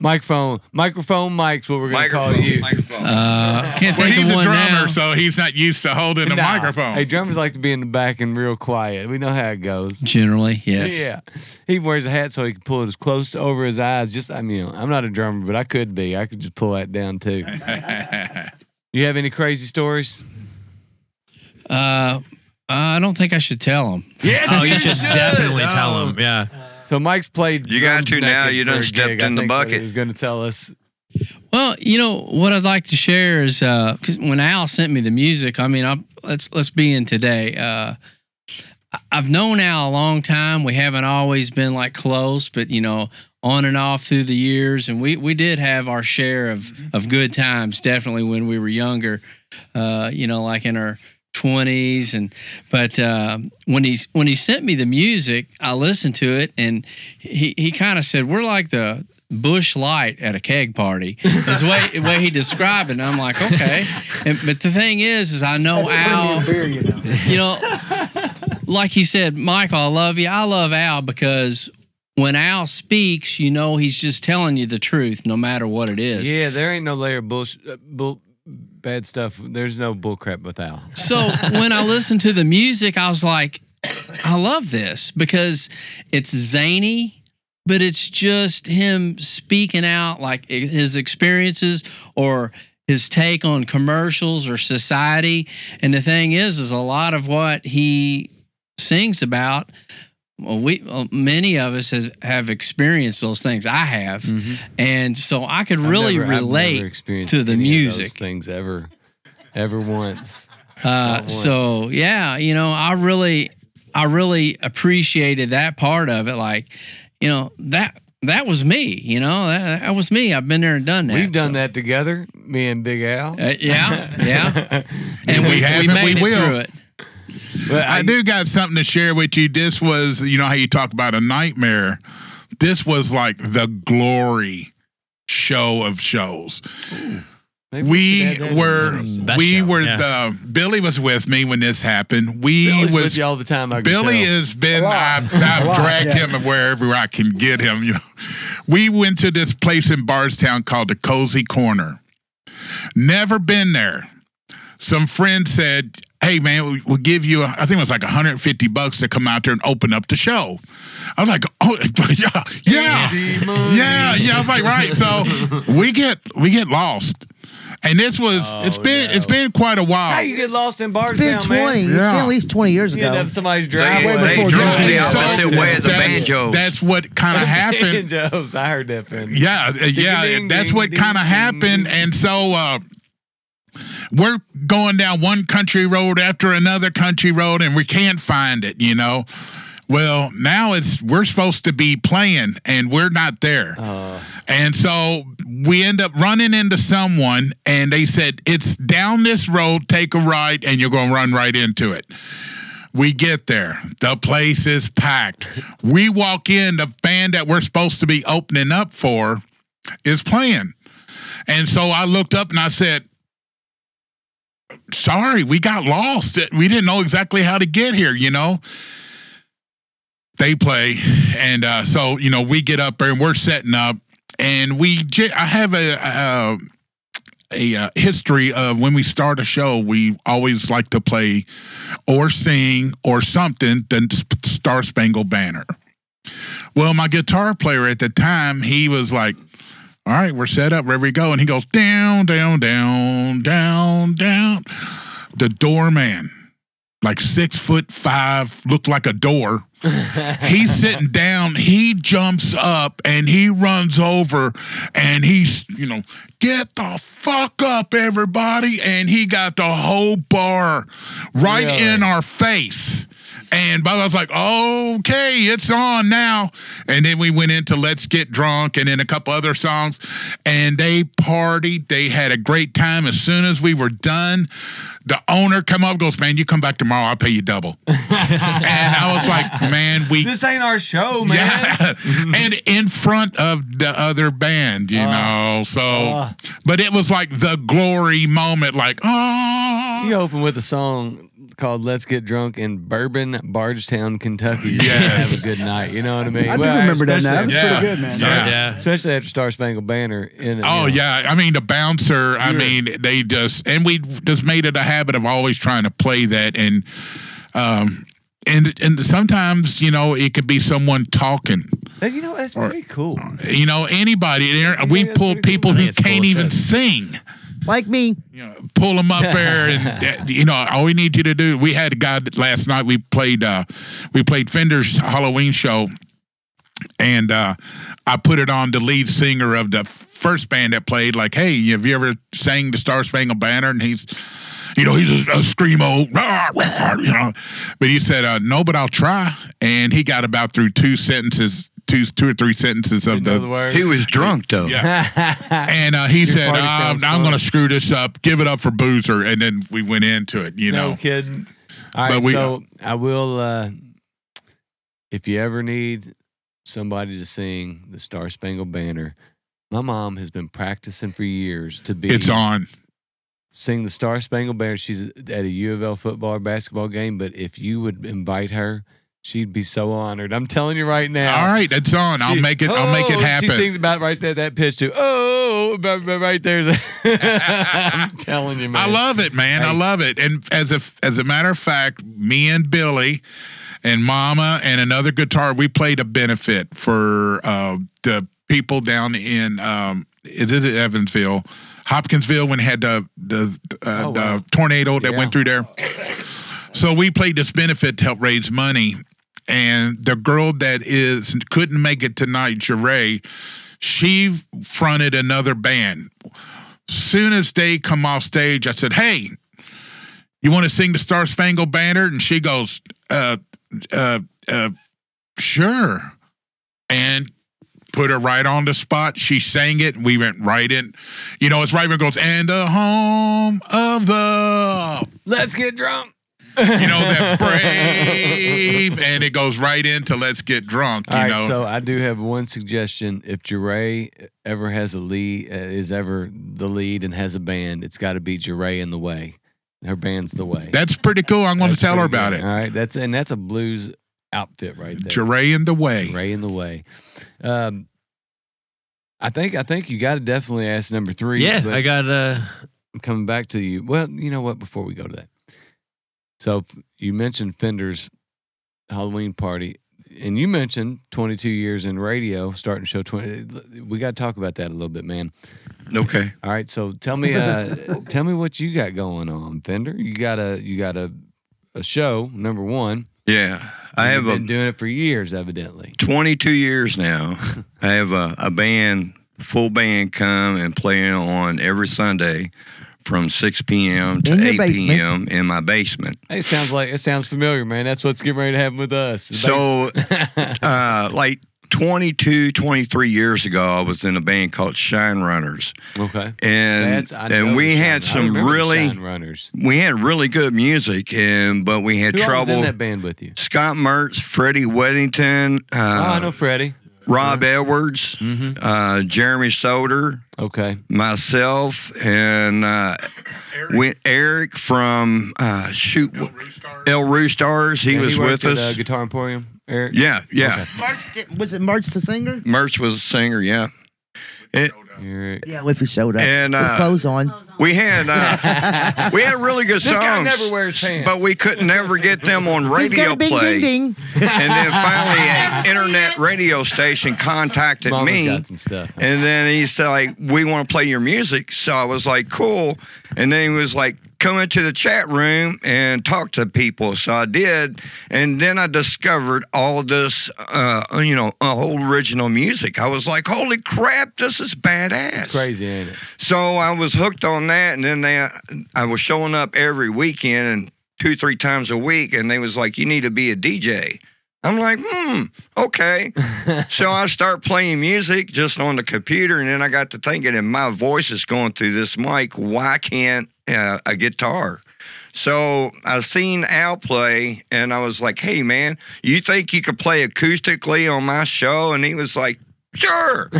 Microphone Mike's what we're gonna call you. Microphone. Can't Well, think he's of a one drummer, now. so he's not used to holding a Nah. microphone. Hey, drummers like to be in the back and real quiet. We know how it goes. Generally, yes. Yeah. He wears a hat so he can pull it as close over his eyes. Just, I mean, I'm not a drummer, but I could be. I could just pull that down too. You have any crazy stories? I don't think I should tell them. Yes, Oh, you should definitely tell him. Yeah. So Mike's played. You got drums to now. naked You for done a stepped gig. I in the think what bucket. He was going to tell us. Well, you know what I'd like to share is because when Al sent me the music, I mean, let's be in today. I've known Al a long time. We haven't always been like close, but you know, on and off through the years, and we did have our share of good times. Definitely when we were younger, you know, like in our 20s, but when he sent me the music, I listened to it, and he kind of said we're like the Bush Light at a keg party. Is the way he described it, and I'm like, okay. But the thing is I know That's a Al. premium beer, you know. You know, like he said, Michael, I love you. I love Al because when Al speaks, you know he's just telling you the truth, no matter what it is. Yeah, there ain't no layer of bad stuff. There's no bullcrap with Al. So when I listened to the music, I was like, I love this because it's zany, but it's just him speaking out like his experiences or his take on commercials or society. And the thing is a lot of what he sings about, many of us have experienced those things. I have. Mm-hmm. And so I could really I've never relate experienced to the any of music. those things ever once. So yeah, you know, I really appreciated that part of it. Like, you know, that was me, you know, that was me. I've been there and done that. We've done that together, me and Big Al. Yeah. And we made it through it. But I do got something to share with you. This was, you know how you talk about a nightmare. This was like the glory show of shows. maybe We should add that were, in. Best we show, were yeah. Billy was with me when this happened. Billy's with you all the time. I can Billy tell. has been, A lot. I've A lot, dragged yeah. him wherever I can get him. You know, we went to this place in Bardstown called the Cozy Corner. Never been there. Some friend said, "Hey man, we'll give you, I think it was like $150 to come out there and open up the show." I was like, "Oh, yeah. Easy money. Yeah. I was like, right." So we get lost. And this was it's been quite a while. How you get lost in It's Bardstown, been 20. man? It's been at least 20 years You end ago. up somebody's They driveway. before drove the Johnny. opposite way as a banjo. That's what kind of happened. Banjos. I heard that. Fender. Yeah, Ding, that's ding, what ding, kind of ding, happened. ding. And so we're going down one country road after another country road, and we can't find it, you know. Well, now we're supposed to be playing, and we're not there. And so we end up running into someone, and they said, it's down this road, take a right, and you're going to run right into it. We get there. The place is packed. We walk in, the band that we're supposed to be opening up for is playing. And so I looked up and I said, sorry, we got lost. We didn't know exactly how to get here, you know. They play, and so, you know, we get up there and we're setting up, and I have a history of when we start a show, we always like to play or sing or something the Star Spangled Banner. Well, my guitar player at the time, he was like, all right, we're set up, ready to go. And he goes, down, down, down, down, down. The doorman, like 6'5", looked like a door. He's sitting down. He jumps up and he runs over and he's, you know, get the fuck up, everybody. And he got the whole bar right in our face. And I was like, okay, it's on now. And then we went into Let's Get Drunk and then a couple other songs. And they partied. They had a great time. As soon as we were done, the owner come up and goes, man, you come back tomorrow, I'll pay you double. And I was like, man, this ain't our show, man. Yeah. And in front of the other band, you know. So, but it was like the glory moment, like, You open with a song called Let's Get Drunk in Bourbon, Bardstown, Kentucky. Yes. Have a good night. You know what I mean? I do remember that now. That was Yeah. pretty good, man. Yeah. Especially after Star Spangled Banner. Yeah. I mean, the bouncer, I mean, they just, and we just made it a habit of always trying to play that. And sometimes, you know, it could be someone talking. You know, that's pretty cool. You know, anybody. We've pulled people who can't even sing. Like me. You know, pull them up there, and you know, all we need you to do. We had a guy that last night. We played Fender's Halloween show, and I put it on the lead singer of the first band that played. Like, hey, have you ever sang the Star Spangled Banner? And he's, you know, he's a screamo, rah, rah, you know. But he said, no, but I'll try. And he got about through two or three sentences of He was drunk though. Yeah. And he said, I'm going to screw this up. Give it up for Boozer. And then we went into it, you know. No kidding. All right, so I will, if you ever need somebody to sing the Star Spangled Banner, my mom has been practicing for years to be. It's on. Sing the Star Spangled Banner. She's at a U of L football or basketball game, but if you would invite her, she'd be so honored. I'm telling you right now. All right, it's on. I'll make it happen. She sings about right there, that pitch too. Oh, right there. I'm telling you, man. I love it, man. Hey. I love it. And as a matter of fact, me and Billy and Momma and another guitar, we played a benefit for the people down in Evansville, Hopkinsville, when it had the tornado that went through there. So we played this benefit to help raise money. And the girl that couldn't make it tonight, Jere, she fronted another band. Soon as they come off stage, I said, hey, you want to sing the Star Spangled Banner? And she goes, sure. And put her right on the spot. She sang it, and we went right in. You know, it's right where it goes, and the home of the... Let's Get Drunk. You know, that brave, and it goes right into Let's Get Drunk, you know. So I do have one suggestion. If Jere ever has a lead, is ever the lead and has a band, it's got to be Jere in the Way. Her band's The Way. That's pretty cool. I'm going to tell her about it. All right, that's a blues outfit right there. Jere in the Way. Jere in the Way. I think you got to definitely ask number 3. Yeah, I got. I'm coming back to you. Well, you know what? Before we go to that, so you mentioned Fender's Halloween party. and you mentioned 22 years in radio, starting show 20. We got to talk about that a little bit, man. Okay. All right, so tell me what you got going on, Fender. You got a show, number one. Yeah. I have been doing it for years, evidently. 22 years now. I have a band, full band come and play on every Sunday from 6 p.m. to In your 8 basement. p.m. in my basement. Hey, it sounds familiar, man. That's what's getting ready to happen with us. So, like 22, 23 years ago, I was in a band called Shine Runners. Okay. And we had some runners. We had really good music, but we had Who trouble. was in that band with you? Scott Mertz, Freddie Weddington, I know Freddie. Rob Edwards, Jeremy Soder, Okay. myself, and Eric from El Roostars. He was with worked us. at Guitar Emporium, Eric. Yeah. Was it Merch the singer? Mertz was a singer. Yeah. Eric. Yeah, if he showed up. And with clothes on. we had really good songs. This guy never wears pants. But we could never get them on He's got radio a bing, play. ding, ding. And then finally, an internet radio station contacted Mama's me. got some stuff. And then he said, like, we want to play your music. So I was like, cool. And then he was like, come into the chat room and talk to people. So I did. And then I discovered all this, whole original music. I was like, holy crap, this is badass. It's crazy, ain't it? So I was hooked on that. And then I was showing up every weekend and 2-3 times a week. And they was like, you need to be a DJ. I'm like, okay. So I start playing music just on the computer, and then I got to thinking, and my voice is going through this mic, why can't a guitar? So I seen Al play, and I was like, hey, man, you think you could play acoustically on my show? And he was like, sure.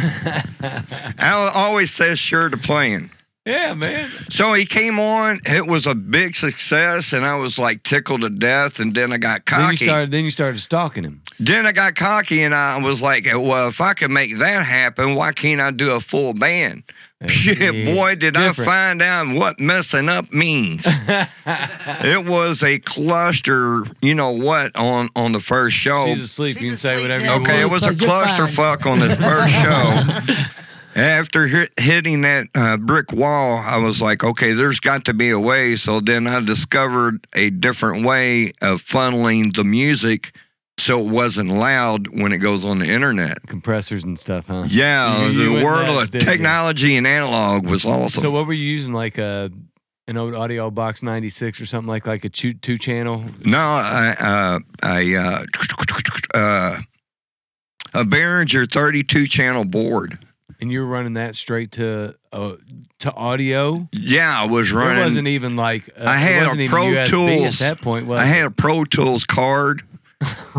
Al always says sure to playing. Yeah, man. So he came on. It was a big success, and I was like tickled to death. And then I got cocky. Then you started stalking him. Then I got cocky, and I was like, well, if I can make that happen, why can't I do a full band? Boy, did I find out what messing up means. It was a cluster, you know what, on the first show. She's asleep. You can say whatever you want. Okay, it was a clusterfuck on the first show. After hitting that brick wall, I was like, okay, there's got to be a way. So then I discovered a different way of funneling the music so it wasn't loud when it goes on the internet. Compressors and stuff, huh? Yeah, You the went world nuts, of didn't you? technology and analog was awesome. So what were you using, like an old Audio Box 96 or something, like a two-channel? No, a Behringer 32-channel board. And you were running that straight to audio? Yeah, I was running. It wasn't even like I had it wasn't a even Pro USB Tools at that point. Was I had a Pro Tools card,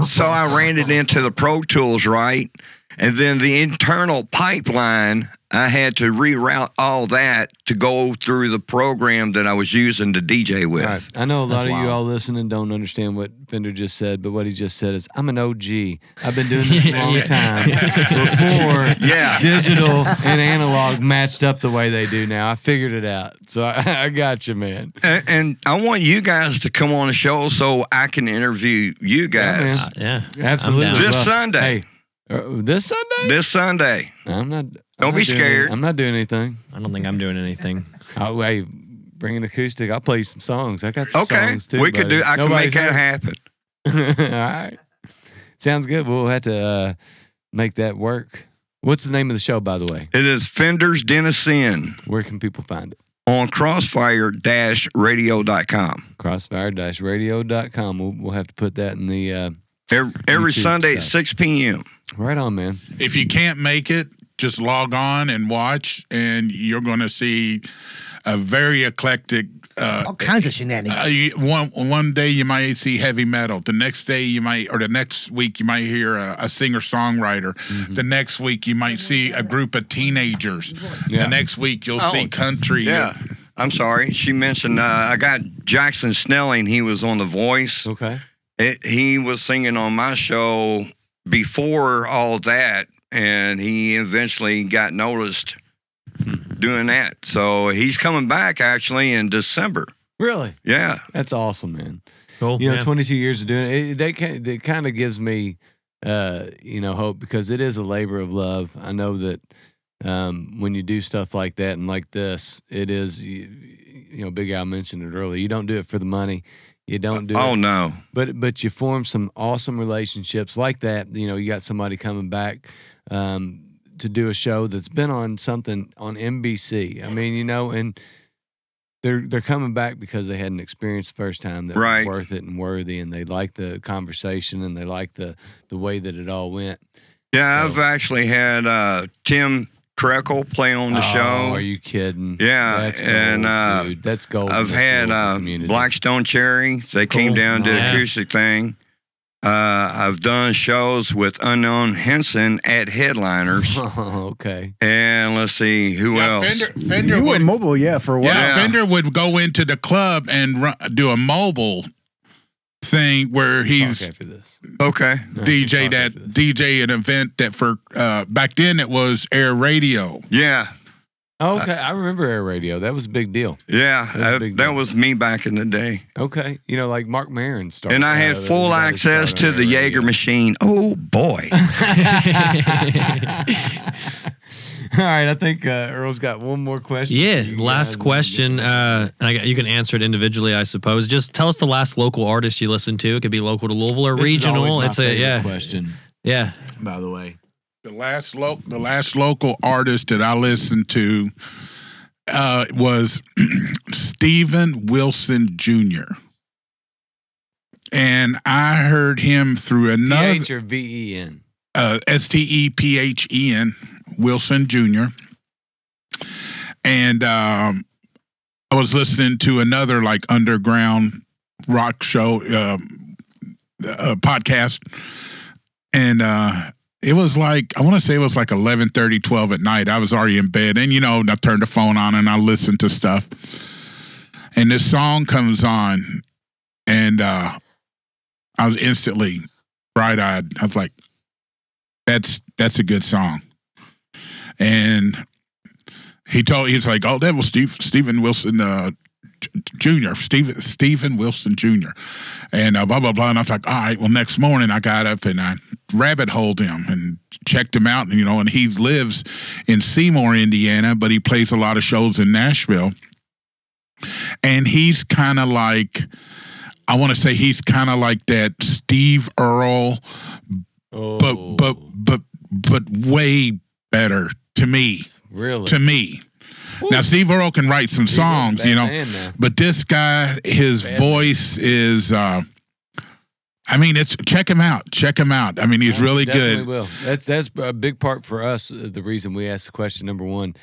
so I ran it into the Pro Tools, right? And then the internal pipeline, I had to reroute all that to go through the program that I was using to DJ with. Right. I know a lot That's of you wild. all listening don't understand what Fender just said, but what he just said is, I'm an OG. I've been doing this a long time before Yeah. digital and analog matched up the way they do now. I figured it out. So I got you, man. And I want you guys to come on the show so I can interview you guys. man. Yeah. Absolutely. I'm down. This Sunday. Hey, this Sunday? This Sunday. I'm not. Don't be scared. I'm not doing anything. I don't think I'm doing anything. Oh, hey, bring an acoustic. I'll play you some songs. I got some Okay. songs too. We could buddy. do. I can make Nobody's that heard- happen. All right. Sounds good. We'll have to make that work. What's the name of the show, by the way? It is Fender's Denizen Where can people find it? on crossfire-radio.com. Crossfire-radio.com. We'll have to put that in the Every YouTube Sunday at stuff. 6 p.m. right on, man. If you can't make it, just log on and watch, and you're going to see a very eclectic. All kinds of shenanigans. One day you might see heavy metal. The next day the next week you might hear a singer-songwriter. Mm-hmm. The next week you might see a group of teenagers. Yeah. The next week you'll see country. Yeah. I'm sorry. She mentioned I got Jackson Snelling. He was on The Voice. Okay. He was singing on my show before all that, and he eventually got noticed doing that. So he's coming back actually in December. Really? Yeah. That's awesome, man. Cool. You know, Yeah. 22 years of doing it, it kind of gives me hope, because it is a labor of love. I know that when you do stuff like that and like this, it is, Big Al mentioned it earlier. You don't do it for the money. You don't do Oh it. no. But you form some awesome relationships like that. You got somebody coming back to do a show that's been on something on NBC. I mean, and they're coming back because they had an experience the first time that Right. was worth it and worthy, and they like the conversation and they like the way that it all went. Yeah, So- I've actually had Tim Krekel play on the show. Are you kidding? Yeah, That's gold, and dude. That's gold. in I've this had local community. Blackstone Cherry. They came Cool. down, did Nice. acoustic thing. I've done shows with Unknown Henson at Headliners. Okay. And let's see, who else? Fender You were would, mobile, for a while. yeah, Yeah. Fender would go into the club and do a mobile thing where he's Talk after this. Okay. DJ an event that for back then it was Air Radio. Yeah. Okay, I remember Air Radio. That was a big deal. Yeah. That's a big That deal. was me back in the day. Okay, like Mark Maron started. And I had full he got his access start to on the Air Jaeger Radio. machine. Oh, boy. All right, I think Earl's got one more question. Yeah, for you last guys. question. You can answer it individually, I suppose. Just tell us the last local artist you listened to. It could be local to Louisville or This is always regional. my It's a favorite question. yeah. By the way, The last local artist that I listened to was Stephen Wilson Jr. And I heard him through another PH or VEN? Stephen Wilson Jr. And I was listening to another like underground rock show podcast, and it was like, I want to say it was like 11:30, 12 at night. I was already in bed, and I turned the phone on and I listened to stuff, and this song comes on, and I was instantly bright-eyed. I was like, that's a good song. And he's like, oh, that was Stephen Wilson Jr. Stephen Wilson Jr. And blah blah blah. And I was like, all right. Well, next morning I got up and I rabbit holed him and checked him out. And and he lives in Seymour, Indiana, but he plays a lot of shows in Nashville. And he's kind of like, I want to say he's kind of like that Steve Earle, but way better to me. Really? To me. Now, Steve Earle can write some songs, Bad man now. but this guy, his voice is, it's, check him out. Check him out. I mean, he's really Definitely good. will. That's a big part for us. The reason we asked the question, number one,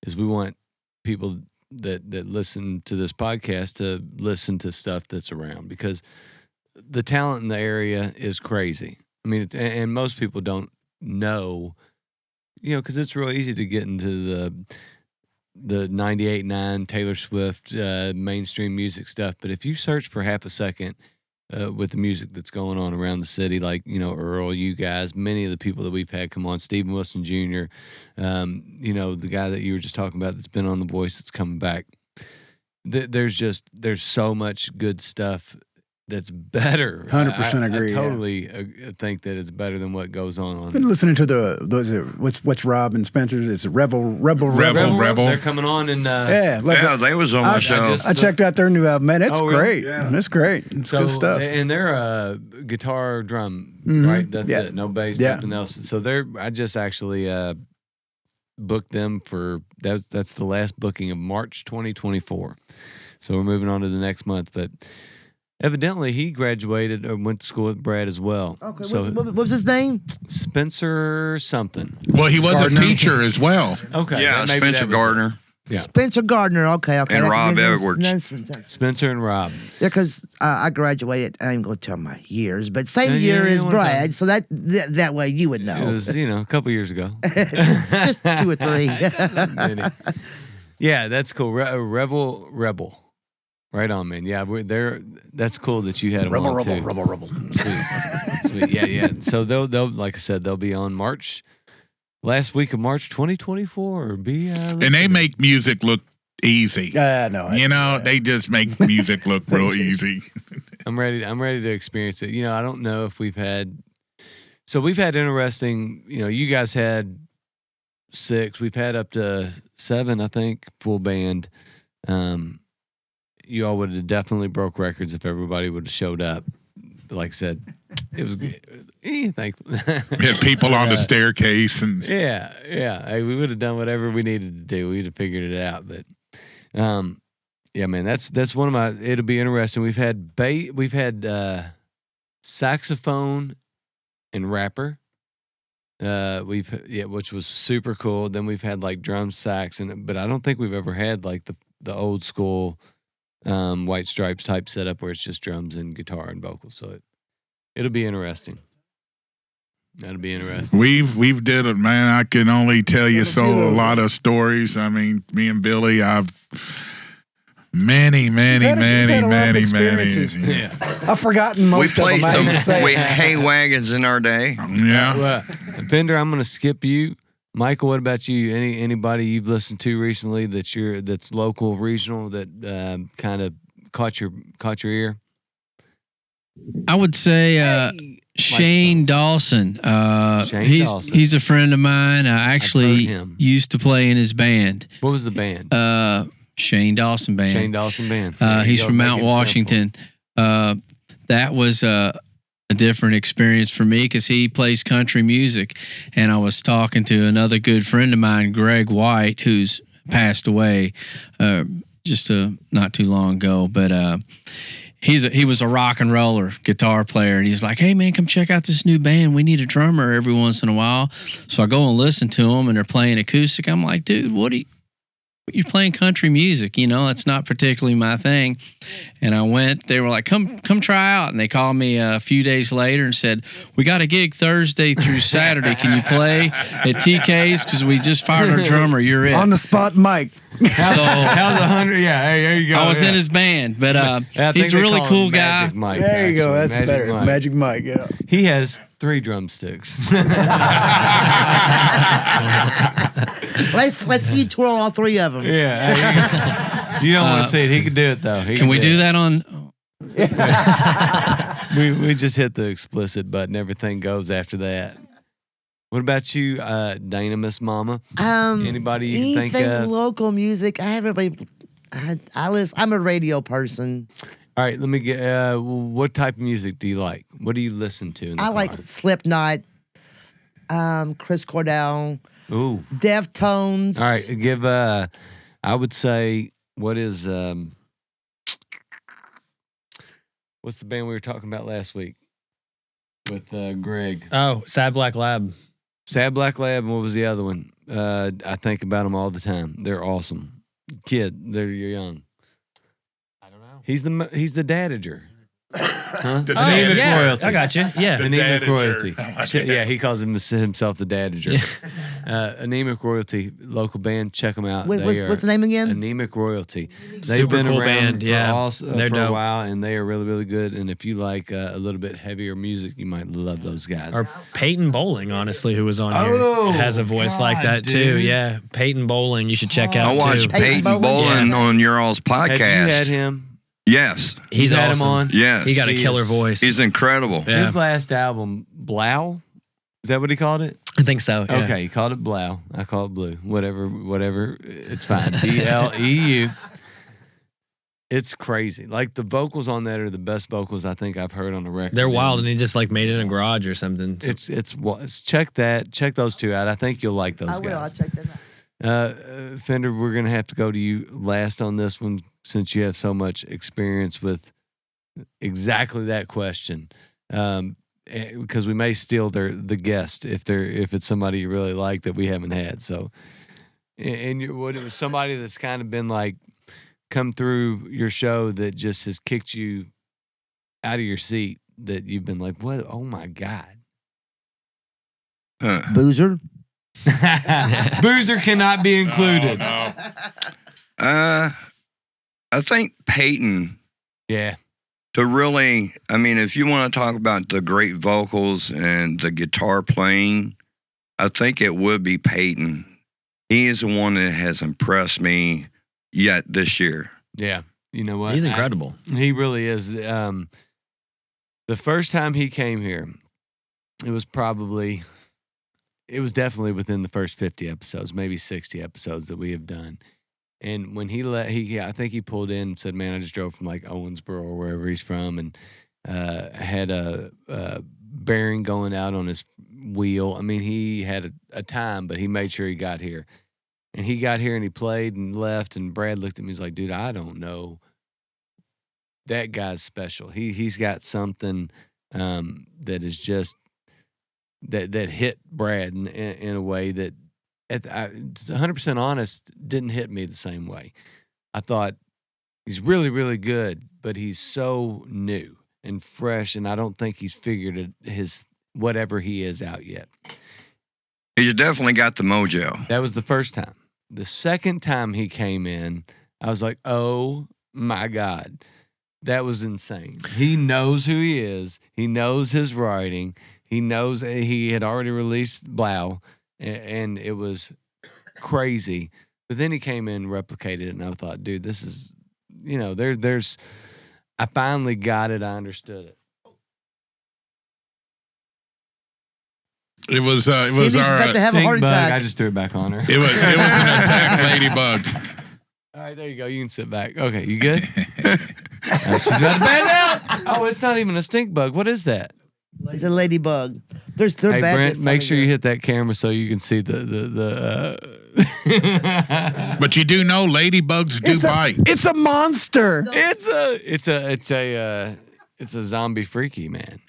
is we want people that listen to this podcast to listen to stuff that's around, because the talent in the area is crazy. I mean, and most people don't know, because it's real easy to get into the 98.9 Taylor Swift mainstream music stuff. But if you search for half a second with the music that's going on around the city, like, Earl, you guys, many of the people that we've had come on, Stephen Wilson Jr., the guy that you were just talking about that's been on The Voice that's coming back. There's so much good stuff that's better. 100% agree, I yeah. totally think that it's better than what goes on. Been listening to what's Rob and Spencer's? It's Rebel. They're coming on and Yeah, Yeah, they was on my show. I checked out their new album, man. It's Oh, really? great. Yeah. It's great. It's good stuff. And they're guitar, drum, Mhm. right? That's Yeah. it. No bass, Yeah. nothing else. So I just actually booked them for that's the last booking of March 2024. So we're moving on to the next month, but evidently he graduated or went to school with Brad as well. Okay, So what was his name? Spencer something. Well, he was Gardner. a teacher as well. Okay. Yeah, maybe that Spencer was it. Gardner. Yeah. Spencer Gardner. Okay. And That- Rob that's- Edwards. that's- Spencer and Rob. Yeah, because I graduated. I ain't gonna tell my years, but same Yeah, year you as don't wanna Brad. So that way you would It know. was, a couple years ago. Just 2 or 3. Many. Yeah, that's cool. Rebel. Right on, man. Yeah, that's cool that you had them on too. Rebel. Sweet. Yeah. So they'll like I said, they'll be on last week of March 2024. And they make music look easy. No. They just make music look real easy. I'm ready to experience it. I don't know if we've had So we've had interesting, you guys had 6. We've had up to 7, I think, full band. You all would have definitely broke records if everybody would have showed up. But like I said, it was thankful. We had people on the But, staircase and yeah. Hey, we would have done whatever we needed to do. We'd have figured it out. But yeah, man, that's one of my. It'll be interesting. We've had saxophone and rapper. Which was super cool. Then we've had like drum, sax, but I don't think we've ever had like the old school White Stripes type setup where it's just drums and guitar and vocals. So it'll be interesting. That'll be interesting. we've did it, man. I can only tell you a lot of stories. I mean, me and Billy, I've many. Yeah. I've forgotten We most of played them. I some have to say. hay wagons in our day. Yeah. Well, Fender, I'm gonna skip you. Michael, what about you? Anybody you've listened to recently that's local, regional, that kind of caught your ear? I would say Shane Dawson. Shane Dawson. He's a friend of mine. I heard actually him. used to play in his band. What was the band? Shane Dawson Band. Shane Dawson Band. There you He's go, from make Mount it Washington. That was a different experience for me because he plays country music. And I was talking to another good friend of mine, Greg White, who's passed away just not too long ago. But he was a rock and roller guitar player. And he's like, hey, man, come check out this new band. We need a drummer every once in a while. So I go and listen to them, and they're playing acoustic. I'm like, dude, you're playing country music, that's not particularly my thing. And I went, they were like, come try out. And they called me a few days later and said, we got a gig Thursday through Saturday. Can you play at TK's? Because we just fired our drummer. You're it. On the spot, Mike. How's 100? Yeah, hey, there you go. I was in his band, but I think he's a they really call cool him guy. Magic Mike, There you go. actually. That's Magic better. Mike. Magic Mike. Yeah. He has 3 drumsticks. Let's see you twirl all 3 of them. Yeah. You don't want to see it. He could do it though. Can we do that on? We just hit the explicit button. Everything goes after that. What about you, Dynamis Momma? Anybody you can think Anything of? local music. I'm a radio person. All right, let me get. What type of music do you like? What do you listen to? In the I car? like Slipknot, Chris Cornell, Ooh. Deftones. All right, give. I would say what is. What's the band we were talking about last week with Greg? Oh, Sad Black Lab. Sad Black Lab, and what was the other one? I think about them all the time. They're awesome. You're young. I don't know. He's the dadager. Huh? The Anemic yeah, royalty. I got you. Yeah. The Anemic dadager. royalty. I like it. Yeah, he calls himself the dadager. Anemic royalty, local band. Check them out. Wait, what's the name again? Anemic royalty. They've Super been cool around band, yeah. They're for a dope. while, and they are really, really good. And if you like a little bit heavier music, you might love those guys. Or Peyton Bowling, honestly, who was on Oh, here, has a voice like God, that too. dude. Yeah, Peyton Bowling, you should check out I watched too. Peyton Peyton Bowling? Bowling on your all's podcast. Have you had him? Yes. He's You had awesome. him on. Yes. He got a He killer is- voice. He's incredible. Yeah. His last album, Blau. Is that what he called it? I think so. Yeah. Okay, he called it Blau. I call it Blue. Whatever. It's fine. BLEU. It's crazy. Like the vocals on that are the best vocals I think I've heard on the record. They're wild, and he just like made it in a garage or something. So- It's check those 2 out. I think you'll like those I will. I'll guys. check them out. Fender, we're gonna have to go to you last on this one since you have so much experience with exactly that question. Because we may steal the guest if it's somebody you really like that we haven't had. So, and it was somebody that's kind of been like come through your show that just has kicked you out of your seat that you've been like, what? Oh my God. Boozer. Boozer cannot be included. Oh, I think Peyton, Yeah. to really, I mean, if you want to talk about the great vocals and the guitar playing, I think it would be Peyton. He is the one that has impressed me yet this year. Yeah. You know what? he's incredible. He really is. The first time he came here, it was definitely within the first 50 episodes, maybe 60 episodes that we have done. And when I think he pulled in and said, "Man, I just drove from like Owensboro or wherever he's from, and had a bearing going out on his wheel." I mean, he had a time, but he made sure he got here. And he got here and he played and left. And Brad looked at me. He's like, "Dude, I don't know. That guy's special. He's got something that is just that hit Brad in a way that." 100% honest, didn't hit me the same way. I thought he's really, really good, but he's so new and fresh, and I don't think he's figured his whatever he is out yet. He's definitely got the mojo. That was the first time. The second time he came in, I was like, "Oh my God, that was insane." He knows who he is. He knows his writing. He knows he had already released Blau. And it was crazy. But then he came in and replicated it, and I thought, dude, this is, there's, I finally got it. I understood it. It was Cindy's about to have a heart Stink bug. attack. I just threw it back on her. it was an attack ladybug. All right, there you go. You can sit back. Okay, you good? She's about to bend out. Oh, it's not even a stink bug. What is that? It's a ladybug. They're Hey, bad. Brent, this time make of sure you year. hit that camera so you can see the But you do know ladybugs do bite. It's a monster. it's a zombie freaky, man.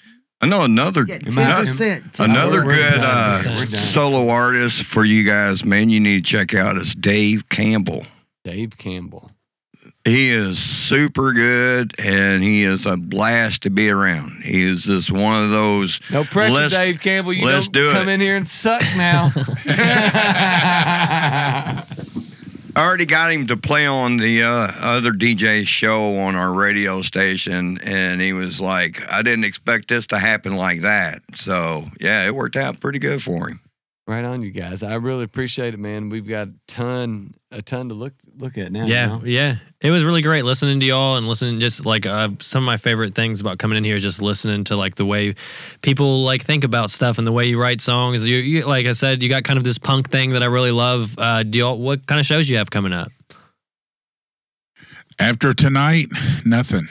I know another Yeah, Am I- 10%. another We're good done. We're done. solo artist for you guys, man. You need to check out is Dave Campbell. Dave Campbell. He is super good, and he is a blast to be around. He is just one of those. No pressure, Let's- Dave Campbell. You let's don't do come it. in here and suck now. I already got him to play on the other DJ show on our radio station, and he was like, "I didn't expect this to happen like that." So, yeah, it worked out pretty good for him. Right on, you guys. I really appreciate it, man. We've got a ton to look at now. Yeah, yeah. It was really great listening to y'all and listening just like some of my favorite things about coming in here is just listening to like the way people like think about stuff and the way you write songs. You like I said, you got kind of this punk thing that I really love. What kind of shows you have coming up? After tonight, nothing.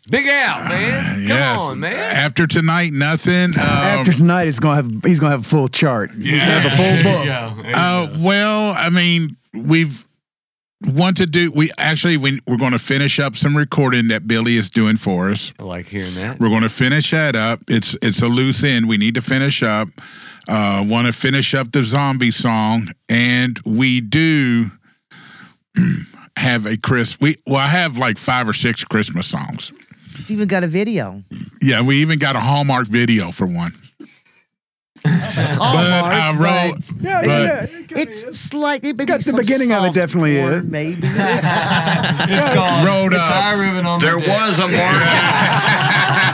Big Al, man. Come Yes. on, man. After tonight, nothing. After tonight, he's gonna have a full chart. He's gonna have a full book. Well, I mean, we're going to finish up some recording that Billy is doing for us. I like hearing that. We're going to finish that up. It's a loose end. We need to finish up. Want to finish up the zombie song, and we do have I have like 5 or 6 Christmas songs. It's even got a video. Yeah, we even got a Hallmark video for one. I wrote. It's slightly. Maybe Got the some beginning of it soft definitely porn, is. Maybe. It's called Wrote up. Fire Ribbon on There my was a mark.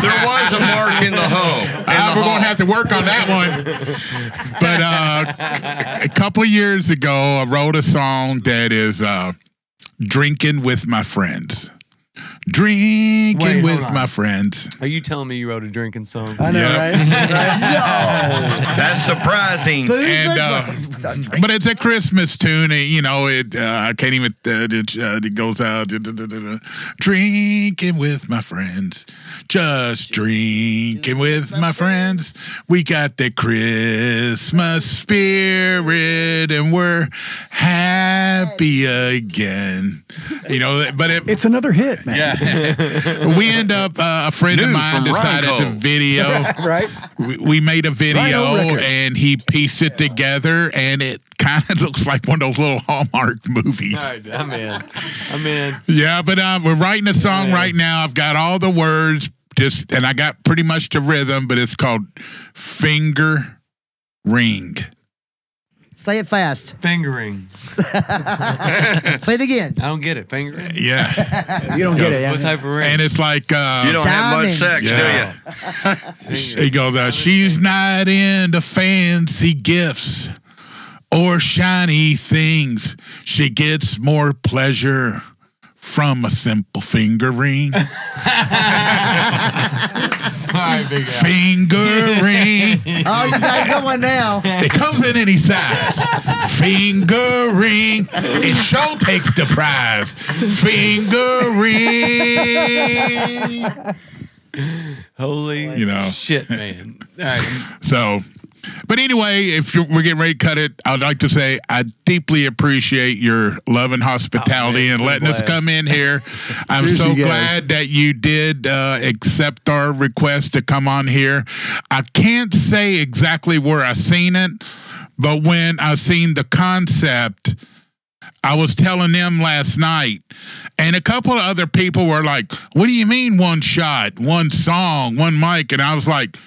There was a mark in the hoe. We're going to have to work on that one. But a couple of years ago, I wrote a song that is Drinking with My Friends. Drinking Wait, with hold on. my friends. Are you telling me you wrote a drinking song? I know, Yep. right? That's surprising. And, but it's a Christmas tune. I can't even. It goes out. Drinking with my friends, just drinking with my friends. We got the Christmas spirit, and we're happy again. But It's another hit, man. yeah. We end up. A friend of New mine from decided Ronco. to video. Right? We made a video Rhino record. and he pieced it together, and it kind of looks like one of those little Hallmark movies. All right, I'm in. Yeah, but we're writing a song right now. I've got all the words, and I got pretty much the rhythm, but it's called Finger Ring. Say it fast. Fingering. Say it again. I don't get it. Fingering? Yeah, You don't get it. What type of ring? and it's like You don't have much sex, Yeah. do you? he goes, she's not into fancy gifts or shiny things. She gets more pleasure from a simple fingering. All right, Big Al. Fingering. Oh, you got a good one now. It comes in any size. Fingering. It sure takes the prize. Fingering. Holy You know. shit, man. All right. So, but anyway, if we're getting ready to cut it, I'd like to say I deeply appreciate your love and hospitality and it's been a letting us blast. come in here. I'm Cheers, so you guys. glad that you did accept our request to come on here. I can't say exactly where I seen it, but when I seen the concept, I was telling them last night, and a couple of other people were like, "What do you mean one shot, one song, one mic?" And I was like,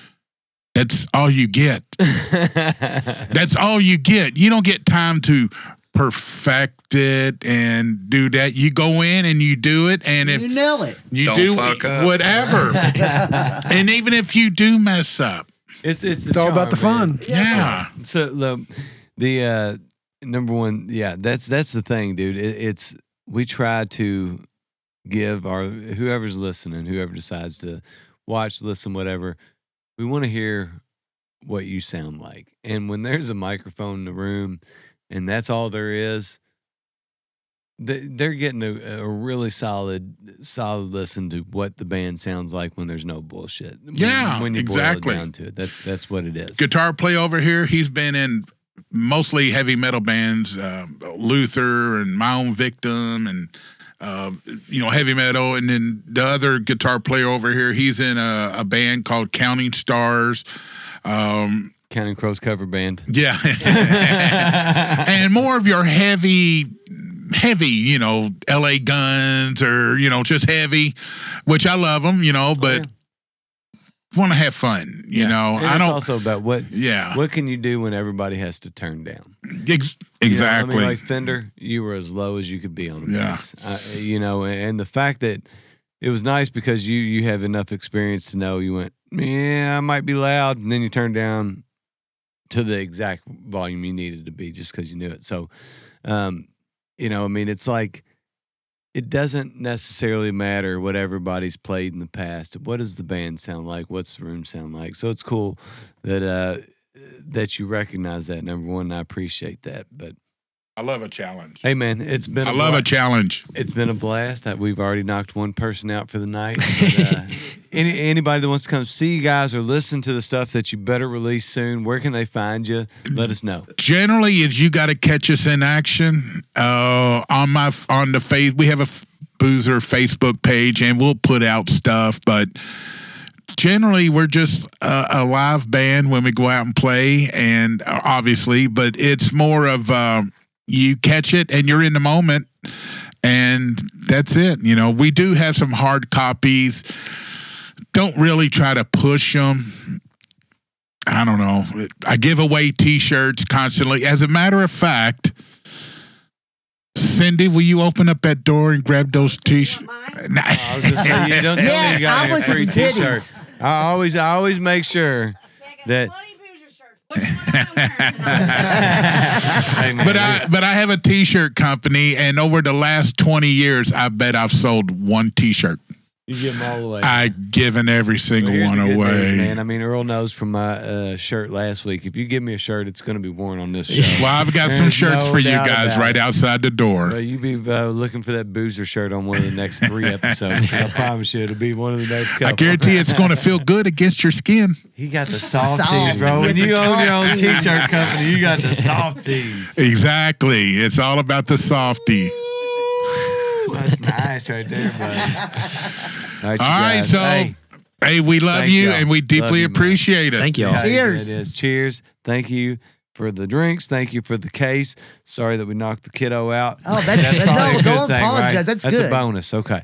that's all you get. That's all you get. You don't get time to perfect it and do that. You go in and you do it, and if You nail it. you Don't do fuck up. whatever, and even if you do mess up, It's It's all about the charm, man. fun. yeah. So the number one, yeah, that's the thing, dude. It's we try to give our whoever's listening, whoever decides to watch, listen, whatever. We want to hear what you sound like, and when there's a microphone in the room, and that's all there is, they're getting a really solid listen to what the band sounds like when there's no bullshit. Yeah, when you exactly. boil it down to it, that's what it is. Guitar play over here. He's been in mostly heavy metal bands, Luther and My Own Victim, and heavy metal. And then the other guitar player over here, he's in a band called Counting Stars. Counting Crows cover band. Yeah. And more of your heavy, LA Guns or, just heavy, which I love them, but want to have fun, you know. And I it's don't. also about what can you do when everybody has to turn down. Exactly. You know, I mean, like Fender, you were as low as you could be on a bass. And the fact that it was nice because you have enough experience to know you went, I might be loud, and then you turned down to the exact volume you needed to be just because you knew it. So, it's like it doesn't necessarily matter what everybody's played in the past. What does the band sound like? What's the room sound like? So it's cool that that you recognize that, number one, and I appreciate that. But I love a challenge. hey, man, it's been I love a challenge. It's been a blast. We've already knocked one person out for the night. But, anybody that wants to come see you guys or listen to the stuff that you better release soon, where can they find you? Let us know. Generally, is you got to catch us in action on the face. We have a Boozer Facebook page, and we'll put out stuff. But generally, we're just a live band when we go out and play, and obviously, but it's more of you catch it and you're in the moment, and that's it. We do have some hard copies. Don't really try to push them. I don't know. I give away T-shirts constantly. As a matter of fact, Cindy, will you open up that door and grab those T-shirts? I was just saying, you don't tell me you got I a was free with T-shirt. I always make sure that. Hey, man, But I have a T-shirt company, and over the last 20 years, I bet I've sold one T-shirt. you give them all away. I've given every single Here's one the good away. news, man. I mean, Earl knows from my shirt last week. If you give me a shirt, it's going to be worn on this show. Well, I've got some There's shirts no for you doubt guys about right it. outside the door. Well, you be looking for that Boozer shirt on one of the next 3 episodes. 'Cause I promise you, it'll be one of the next couple. I guarantee it's going to feel good against your skin. He got the soft Soft. tees, bro. When Get you the own your own soft tees. T-shirt company, you got the soft tees. Exactly. It's all about the softy. Ooh, that's nice right there, buddy. All right, All right, guys. so hey, we love Thank you, y'all. and we Love deeply you, man. appreciate it. Thank y'all. Yeah, Cheers. It is. Cheers. Thank you for the drinks. Thank you for the case. Sorry that we knocked the kiddo out. Oh, that's probably no, a good don't thing, apologize. right? That's a good. bonus. Okay.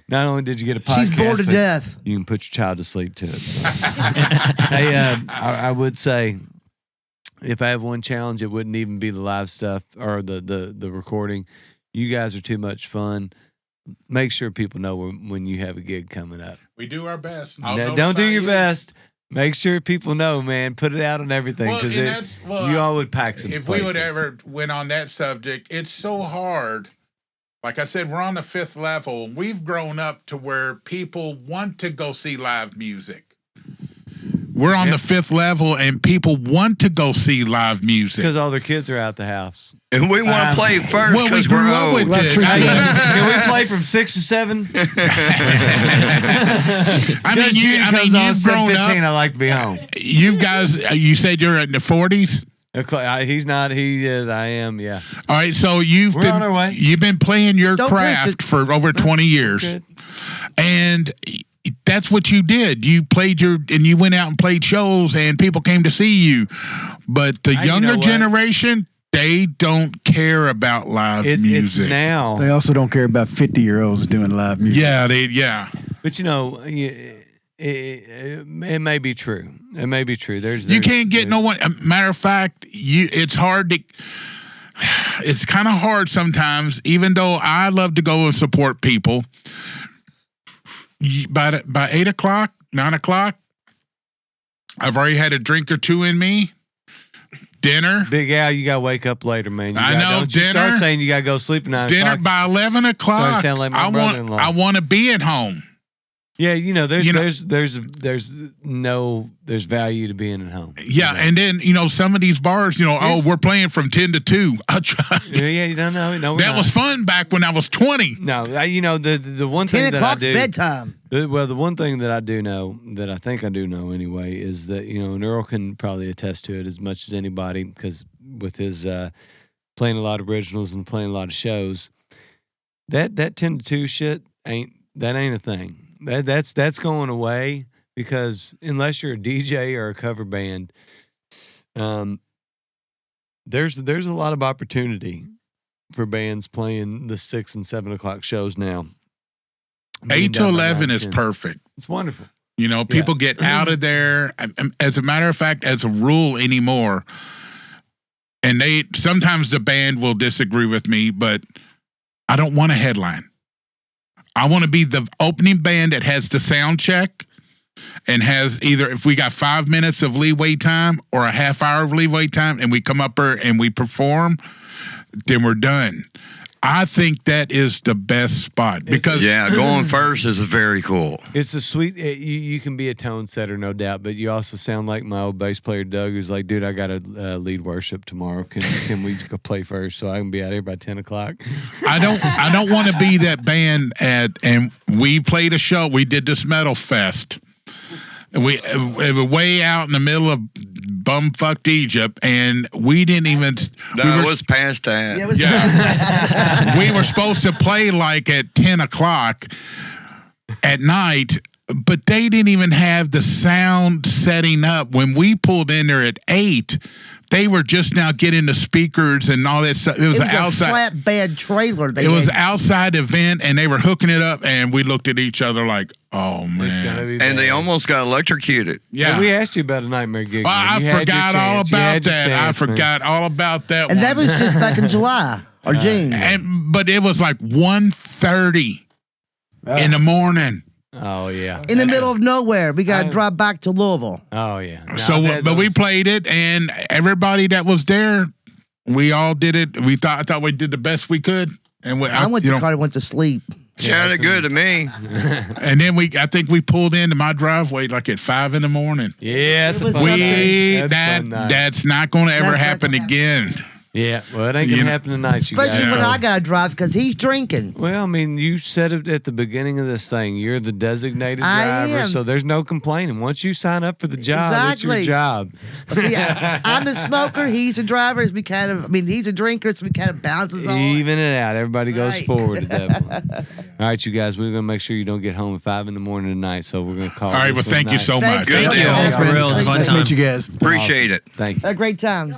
Not only did you get a podcast, She's bored to but death. you can put your child to sleep too. Hey, I would say if I have one challenge, it wouldn't even be the live stuff or the recording. You guys are too much fun. Make sure people know when you have a gig coming up. We do our best. No, don't do your best. Make sure people know, man. Put it out on everything Well, because and you all would pack some If places. we would ever went on that subject, it's so hard Like I said, we're on the 5th level. And we've grown up to where people want to go see live music. We're on the 5th level, and people want to go see live music. Because all their kids are out the house. And we want to play first Well, we because grew we're up old. with it. Can we play from 6 to 7? I mean, you've grown 15, up. I like to be home. You guys, you said you're in the 40s? He's not. He is. I am. Yeah. All right, so We're on our way. you've been playing your Don't push craft it. for over 20 years. Good. And that's what you did. You played and you went out and played shows, and people came to see you. But the You know younger what? generation, they don't care about live music. It's now. They also don't care about 50-year-olds doing live music. Yeah. But it may be true. It may be true. You can't get no one. Matter of fact, it's hard to. It's kind of hard sometimes, even though I love to go and support people. By 8 o'clock, 9 o'clock, I've already had a drink or two in me. Dinner. Big Al, you gotta wake up later, man. I know, Don't you dinner. start saying you gotta go sleep at 9 Dinner o'clock. by 11 o'clock. sound like my I brother-in-law. want to be at home. Yeah, there's You know- there's value to being at home. Yeah, and then some of these bars, Yes. we're playing from 10 to 2. Yeah, you don't know. No, we're That not. was fun back when I was 20. No, the one 10 thing that I o'clock's do. bedtime. The one thing that I do know, that I think I do know anyway, is that and Earl can probably attest to it as much as anybody, because with his playing a lot of originals and playing a lot of shows, that 10 to 2 shit ain't a thing. That's going away, because unless you're a DJ or a cover band, there's a lot of opportunity for bands playing the 6 and 7 o'clock shows now. 8 to 11 is perfect. It's wonderful. People get out of there. As a matter of fact, as a rule anymore, and sometimes the band will disagree with me, but I don't want a headline. I want to be the opening band that has the sound check and has either, if we got 5 minutes of leeway time or a half hour of leeway time, and we come up there and we perform, then we're done. I think that is the best spot, because going first is very cool. It's a sweet. You can be a tone setter, no doubt, but you also sound like my old bass player Doug, who's like, "Dude, I got to lead worship tomorrow. Can we go play first so I can be out here by 10 o'clock?" I don't want to be that band and we played a show. We did this metal fest. We were way out in the middle of bumfucked Egypt, and we didn't even. No, it was past that. Yeah, it was We were supposed to play like at 10 o'clock at night, but they didn't even have the sound setting up. When we pulled in there at 8, they were just now getting the speakers and all that stuff. It was an outside flatbed trailer. It was an outside event, and they were hooking it up, and we looked at each other like, "Oh It's gonna man!" be And they bad. almost got electrocuted. Yeah, And we asked you about a nightmare gig. Well, man. I You had your forgot all chance. You about had your that. I chance, man. forgot all about that. And one. that was just back in July or June. But it was like 1:30 in the morning. Oh yeah. in the middle of nowhere. We got to I- drive back to Louisville. Oh yeah. No, So, I've had but we those- played it, and everybody that was there, we all did it. I thought we did the best we could, and I went to the car and went to sleep. Sounded good to me. and then I think we pulled into my driveway like at 5 a.m. Yeah, it's It a was fun something. night. That's a fun night. That's not going to ever That's- happen again. Yeah, well, it ain't gonna happen tonight, you guys. Especially when I got to drive because he's drinking. Well, I mean, you said it at the beginning of this thing. You're the designated I driver, am. so there's no complaining. Once you sign up for the job, it's Exactly. your job. See, I'm the smoker. He's a driver. He's a drinker, so we kind of bounces on. Even it out. Everybody goes Right. forward at that point. All right, you guys, we're gonna make sure you don't get home at 5 a.m. tonight. So we're gonna call. All right, this well, one thank you night. so much. Thanks. Good Thank you. deal. For real, it was a fun Nice to time. meet you guys. Appreciate it. Thank you. Had a great time.